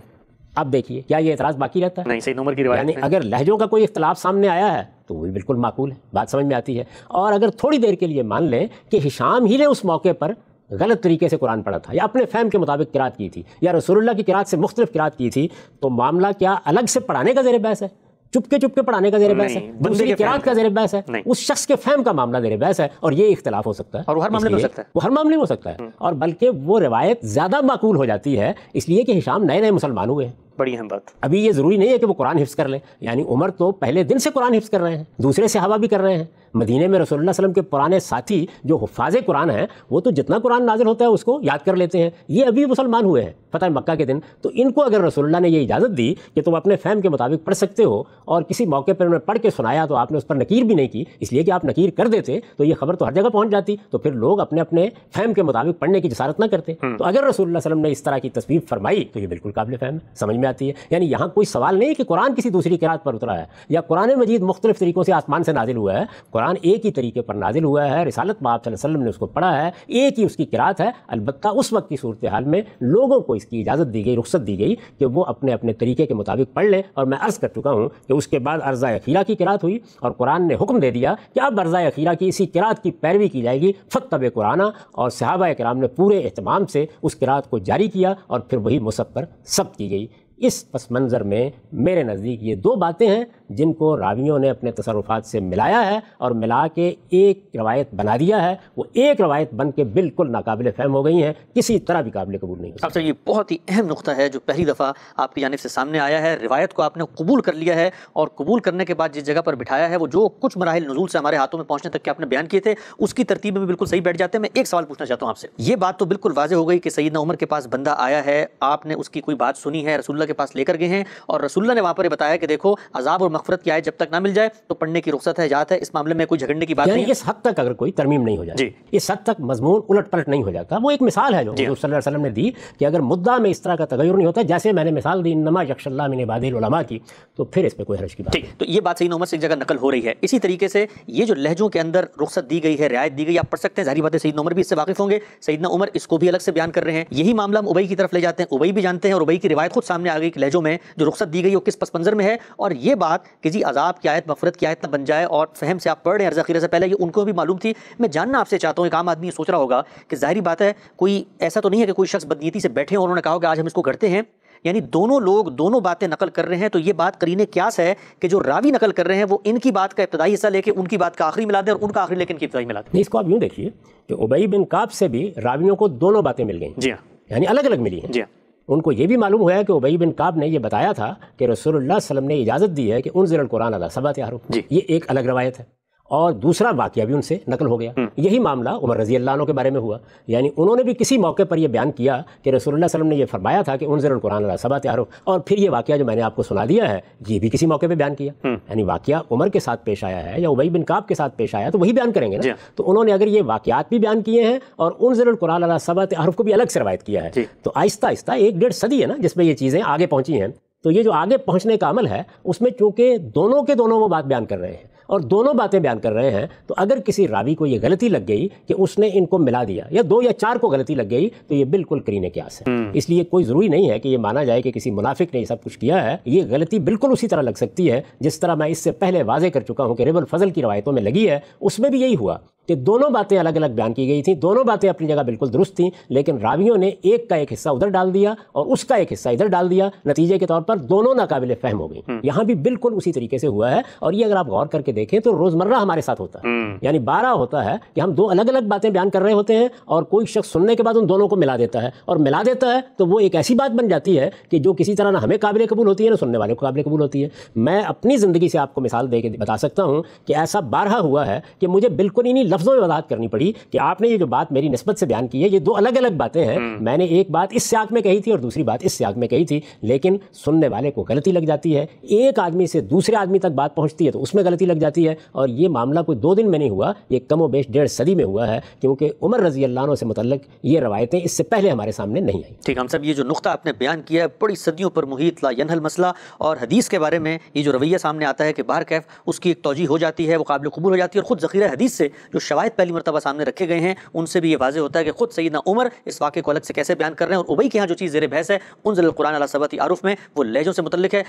Speaker 2: اب دیکھیے کیا یہ اعتراض باقی رہتا ہے؟ نہیں. سیدنا عمر کی روایت یعنی اگر لہجوں کا کوئی اختلاف سامنے آیا ہے تو وہ بھی بالکل معقول ہے، بات سمجھ میں آتی ہے. اور اگر تھوڑی دیر کے لیے مان لیں کہ ہشام ہی نے اس موقع پر غلط طریقے سے قرآن پڑھا تھا یا اپنے فہم کے مطابق قرات کی تھی یا رسول اللہ کی قرات سے مختلف قرات کی تھی، تو معاملہ کیا الگ سے پڑھانے کا زیر بحث ہے؟ چپ کے پڑھانے کا زیر بحث ہے؟ دوسری قرات کا زیر بحث ہے؟ اس شخص کے فہم کا معاملہ زیر بحث ہے. اور یہ اختلاف ہو سکتا ہے اور وہ ہر معاملے میں ہو سکتا ہے، وہ ہر معاملے میں ہو سکتا ہے. اور بلکہ وہ روایت زیادہ معقول ہو جاتی ہے اس لیے کہ ہشام نئے مسلمان ہوئے ہیں.
Speaker 1: بڑی اہم بات.
Speaker 2: ابھی یہ ضروری نہیں ہے کہ وہ قرآن حفظ کر لیں. یعنی عمر تو پہلے دن سے قرآن حفظ کر رہے ہیں, دوسرے صحابہ بھی کر رہے ہیں. مدینے میں رسول اللہ صلی اللہ علیہ وسلم کے پرانے ساتھی جو حفاظ قرآن ہیں وہ تو جتنا قرآن نازل ہوتا ہے اس کو یاد کر لیتے ہیں. یہ ابھی مسلمان ہوئے ہیں فتح مکہ کے دن, تو ان کو اگر رسول اللہ نے یہ اجازت دی کہ تم اپنے فہم کے مطابق پڑھ سکتے ہو, اور کسی موقع پر انہوں نے پڑھ کے سنایا تو آپ نے اس پر نکیر بھی نہیں کی, اس لیے کہ آپ نکیر کر دیتے تو یہ خبر تو ہر جگہ پہنچ جاتی, تو پھر لوگ اپنے اپنے فہم کے مطابق پڑھنے کی جسارت نہ کرتے. تو اگر رسول اللہ صلی اللہ علیہ وسلم نے اس طرح کی تصویر فرمائی تو یہ بالکل قابل فہم ہے, سمجھ میں آتی ہے. یعنی یہاں کوئی سوال نہیں کہ قرآن کسی دوسری قرات پر اترا ہے یا قرآن مجید مختلف طریقوں سے آسمان سے نازل ہوا ہے. قرآن ایک ہی طریقے پر نازل ہوا ہے, رسالت میں آپ صلی اللہ علیہ وسلم نے اس کو پڑھا ہے, ایک ہی اس کی قرات ہے. البتہ اس وقت کی صورتحال میں لوگوں کو اس کی اجازت دی گئی, رخصت دی گئی کہ وہ اپنے اپنے طریقے کے مطابق پڑھ لیں. اور میں عرض کر چکا ہوں کہ اس کے بعد عرضہ اخیرہ کی قرات ہوئی اور قرآن نے حکم دے دیا کہ اب عرضہ اخیرہ کی اسی قرات کی پیروی کی جائے گی. فاتبع قرآن, اور صحابہ کرام نے پورے اہتمام سے اس قرات کو جاری کیا اور پھر وہی مصحف پر ثبت کی گئی. اس پس منظر میں میرے نزدیک یہ دو باتیں ہیں جن کو راویوں نے اپنے تصرفات سے ملایا ہے اور ملا کے ایک روایت بنا دیا ہے. وہ ایک روایت بن کے بالکل ناقابل فہم ہو گئی ہیں, کسی طرح بھی قابل قبول نہیں ہو.
Speaker 1: اب یہ بہت ہی اہم نقطہ ہے جو پہلی دفعہ آپ کی جانب سے سامنے آیا ہے. روایت کو آپ نے قبول کر لیا ہے, اور قبول کرنے کے بعد جس جگہ پر بٹھایا ہے وہ جو کچھ مراحل نزول سے ہمارے ہاتھوں میں پہنچنے تک کے آپ نے بیان کیے تھے اس کی ترتیب میں بھی بالکل صحیح بیٹھ جاتے ہیں. میں ایک سوال پوچھنا چاہتا ہوں آپ سے. یہ بات تو بالکل واضح ہو گئی کہ سیدنا عمر کے پاس بندہ آیا ہے, آپ نے اس کی کوئی بات سنی ہے, رسول اللہ کے پاس لے کر گئے ہیں, اور رسول اللہ نے وہاں پر بتایا کہ دیکھو عذاب اور مغفرت کی آیت جب تک نہ مل جائے تو پڑھنے کی رخصت ہے, اجازت ہے, اس معاملے میں کوئی جھگڑنے کی بات نہیں ہے.
Speaker 2: اس حد تک اگر کوئی ترمیم نہیں ہو جائے, اس حد تک مضمون الٹ پلٹ نہیں ہو جاتا. وہ ایک مثال ہے جو حضور صلی اللہ علیہ وسلم نے دی کہ اگر مدعا میں اس طرح کا تغیر نہیں ہوتا, جیسے میں نے مثال دی انما یخشی اللہ من عبادہ العلماء کی, تو پھر اس میں کوئی حرج کی بات نہیں.
Speaker 1: تو یہ بات سیدنا عمر سے ایک جگہ نقل ہو رہی ہے. اسی طریقے سے یہ جو لہجوں کے اندر رخصت دی گئی ہے, رعایت دی گئی, آپ پڑھ سکتے ہیں, ظاہری بات ہے سیدنا عمر بھی اس سے واقف ہوں گے. سیدنا عمر اس کو بھی الگ سے بیان کر رہے ہیں. یہی معاملہ ہم ابئی کی طرف لے جاتے ہیں, ابئی بھی جانتے ہیں, اور ابئی کی روایت خود سامنے آ گئی کہ لہجوں میں جو رخصت دی گئی وہ کس پس منظر میں ہے. اور یہ بات کہ جی عذاب کی آیت مغفرت کی آیت نہ بن جائے اور فہم سے آپ پڑھ رہے ہیں عرض خیرہ سے پہلے, یہ ان کو بھی معلوم تھی. میں جاننا آپ سے چاہتا ہوں, ایک عام آدمی یہ سوچ رہا ہوگا کہ ظاہری بات ہے کوئی ایسا تو نہیں ہے کہ کوئی شخص بدنیتی سے بیٹھے اور انہوں نے کہا کہ آج ہم اس کو کرتے ہیں. یعنی دونوں لوگ دونوں باتیں نقل کر رہے ہیں, تو یہ بات قرینِ قیاس ہے کہ جو راوی نقل کر رہے ہیں وہ ان کی بات کا ابتدائی حصہ لے کے ان کی بات کا آخری ملا دیں, اور ان کا آخری لے کے ان کی ابتدائی ملا دیں.
Speaker 2: اس کو آپ یوں دیکھیے کہ ابی بن کعب سے بھی راویوں کو دونوں باتیں مل گئیں.
Speaker 1: جی ہاں,
Speaker 2: یعنی الگ الگ ملی ہیں.
Speaker 1: جی ہاں,
Speaker 2: ان کو یہ بھی معلوم ہوا ہے کہ ابی بن کعب نے یہ بتایا تھا کہ رسول اللہ صلی اللہ علیہ وسلم نے اجازت دی ہے کہ انزل القرآن علی سبعۃ احرف. یہ ایک الگ روایت ہے. اور دوسرا واقعہ بھی ان سے نقل ہو گیا. یہی معاملہ عمر رضی اللہ عنہ کے بارے میں ہوا. یعنی انہوں نے بھی کسی موقع پر یہ بیان کیا کہ رسول اللہ صلی اللہ علیہ وسلم نے یہ فرمایا تھا کہ انزل القرآن علی سبعۃ احرف, اور پھر یہ واقعہ جو میں نے آپ کو سنا دیا ہے یہ بھی کسی موقع پہ بیان کیا. یعنی واقعہ عمر کے ساتھ پیش آیا ہے یا ابی بن کعب کے ساتھ پیش آیا تو وہی بیان کریں گے نا. تو انہوں نے اگر یہ واقعات بھی بیان کیے ہیں اور انزل القرآن علی سبعۃ احرف کو بھی الگ سے روایت کیا ہے, تو آہستہ آہستہ 1.5 صدی ہے نا جس میں یہ چیزیں آگے پہنچی ہیں. تو یہ جو آگے پہنچنے کا عمل ہے اس میں چونکہ دونوں کے دونوں وہ بات بیان کر رہے ہیں اور دونوں باتیں بیان کر رہے ہیں, تو اگر کسی راوی کو یہ غلطی لگ گئی کہ اس نے ان کو ملا دیا, یا 2 یا 4 کو غلطی لگ گئی, تو یہ بالکل قرینِ قیاس ہے. اس لیے کوئی ضروری نہیں ہے کہ یہ مانا جائے کہ کسی منافق نے یہ سب کچھ کیا ہے. یہ غلطی بالکل اسی طرح لگ سکتی ہے جس طرح میں اس سے پہلے واضح کر چکا ہوں کہ رب الفضل کی روایتوں میں لگی ہے. اس میں بھی یہی ہوا کہ دونوں باتیں الگ الگ بیان کی گئی تھیں, دونوں باتیں اپنی جگہ بالکل درست تھیں, لیکن راویوں نے ایک کا ایک حصہ ادھر ڈال دیا اور اس کا ایک حصہ ادھر ڈال دیا. نتیجے کے طور پر دونوں ناقابل فہم ہو گئی. یہاں بھی بالکل اسی طریقے سے ہوا ہے, اور یہ اگر آپ غور کر کے دیکھیں تو روزمرہ ہمارے ساتھ ہوتا ہے. یعنی 12 ہوتا ہے کہ ہم 2 الگ الگ باتیں بیان کر رہے ہوتے ہیں اور کوئی شخص سننے کے بعد ان دونوں کو ملا دیتا ہے, اور ملا دیتا ہے تو وہ ایک ایسی بات بن جاتی ہے کہ جو کسی طرح نہ ہمیں قابل قبول ہوتی ہے نہ سننے والے کو قابل قبول ہوتی ہے. میں اپنی زندگی سے آپ کو مثال دے کے بتا سکتا ہوں کہ ایسا بارہا ہوا ہے کہ مجھے بالکل انہی لفظوں میں وضاحت کرنی پڑی کہ آپ نے یہ جو بات میری نسبت سے بیان کی ہے یہ 2 الگ الگ باتیں ہیں. میں نے ایک بات اس سیاق میں کہی تھی اور دوسری بات اس سیاق میں کہی تھی, لیکن سننے والے کو غلطی لگ جاتی ہے. ایک آدمی سے دوسرے آدمی تک بات پہنچتی ہے تو اس میں غلطی لگ جاتی ہے. اور یہ معاملہ کوئی 2 دن میں نہیں ہوا, یہ کم و بیش 1.5 صدی میں ہوا ہے, کیونکہ عمر رضی اللہ عنہ سے متعلق یہ روایتیں اس سے پہلے ہمارے سامنے نہیں آئیں.
Speaker 1: ٹھیک, ہم سب یہ جو نقطہ آپ نے بیان کیا ہے بڑی صدیوں پر محیط لا ینحل مسئلہ, اور حدیث کے بارے میں یہ جو رویہ سامنے آتا ہے کہ بہرکیف اس کی ایک توجیہ ہو جاتی ہے, وہ قابل قبول ہو جاتی ہے, اور خود ذخیرہ حدیث سے جو شواہد پہلی مرتبہ سامنے رکھے گئے ہیں ان سے بھی یہ واضح ہوتا ہے کہ خود سیدنا عمر اس واقعے کو الگ سے کیسے بیان کر رہے ہیں. اور ابئی کے ہاں جو چیز زیر بحث ہے انزل القرآن علی سبعۃ احرف میں وہ لہجوں سے متعلق ہے.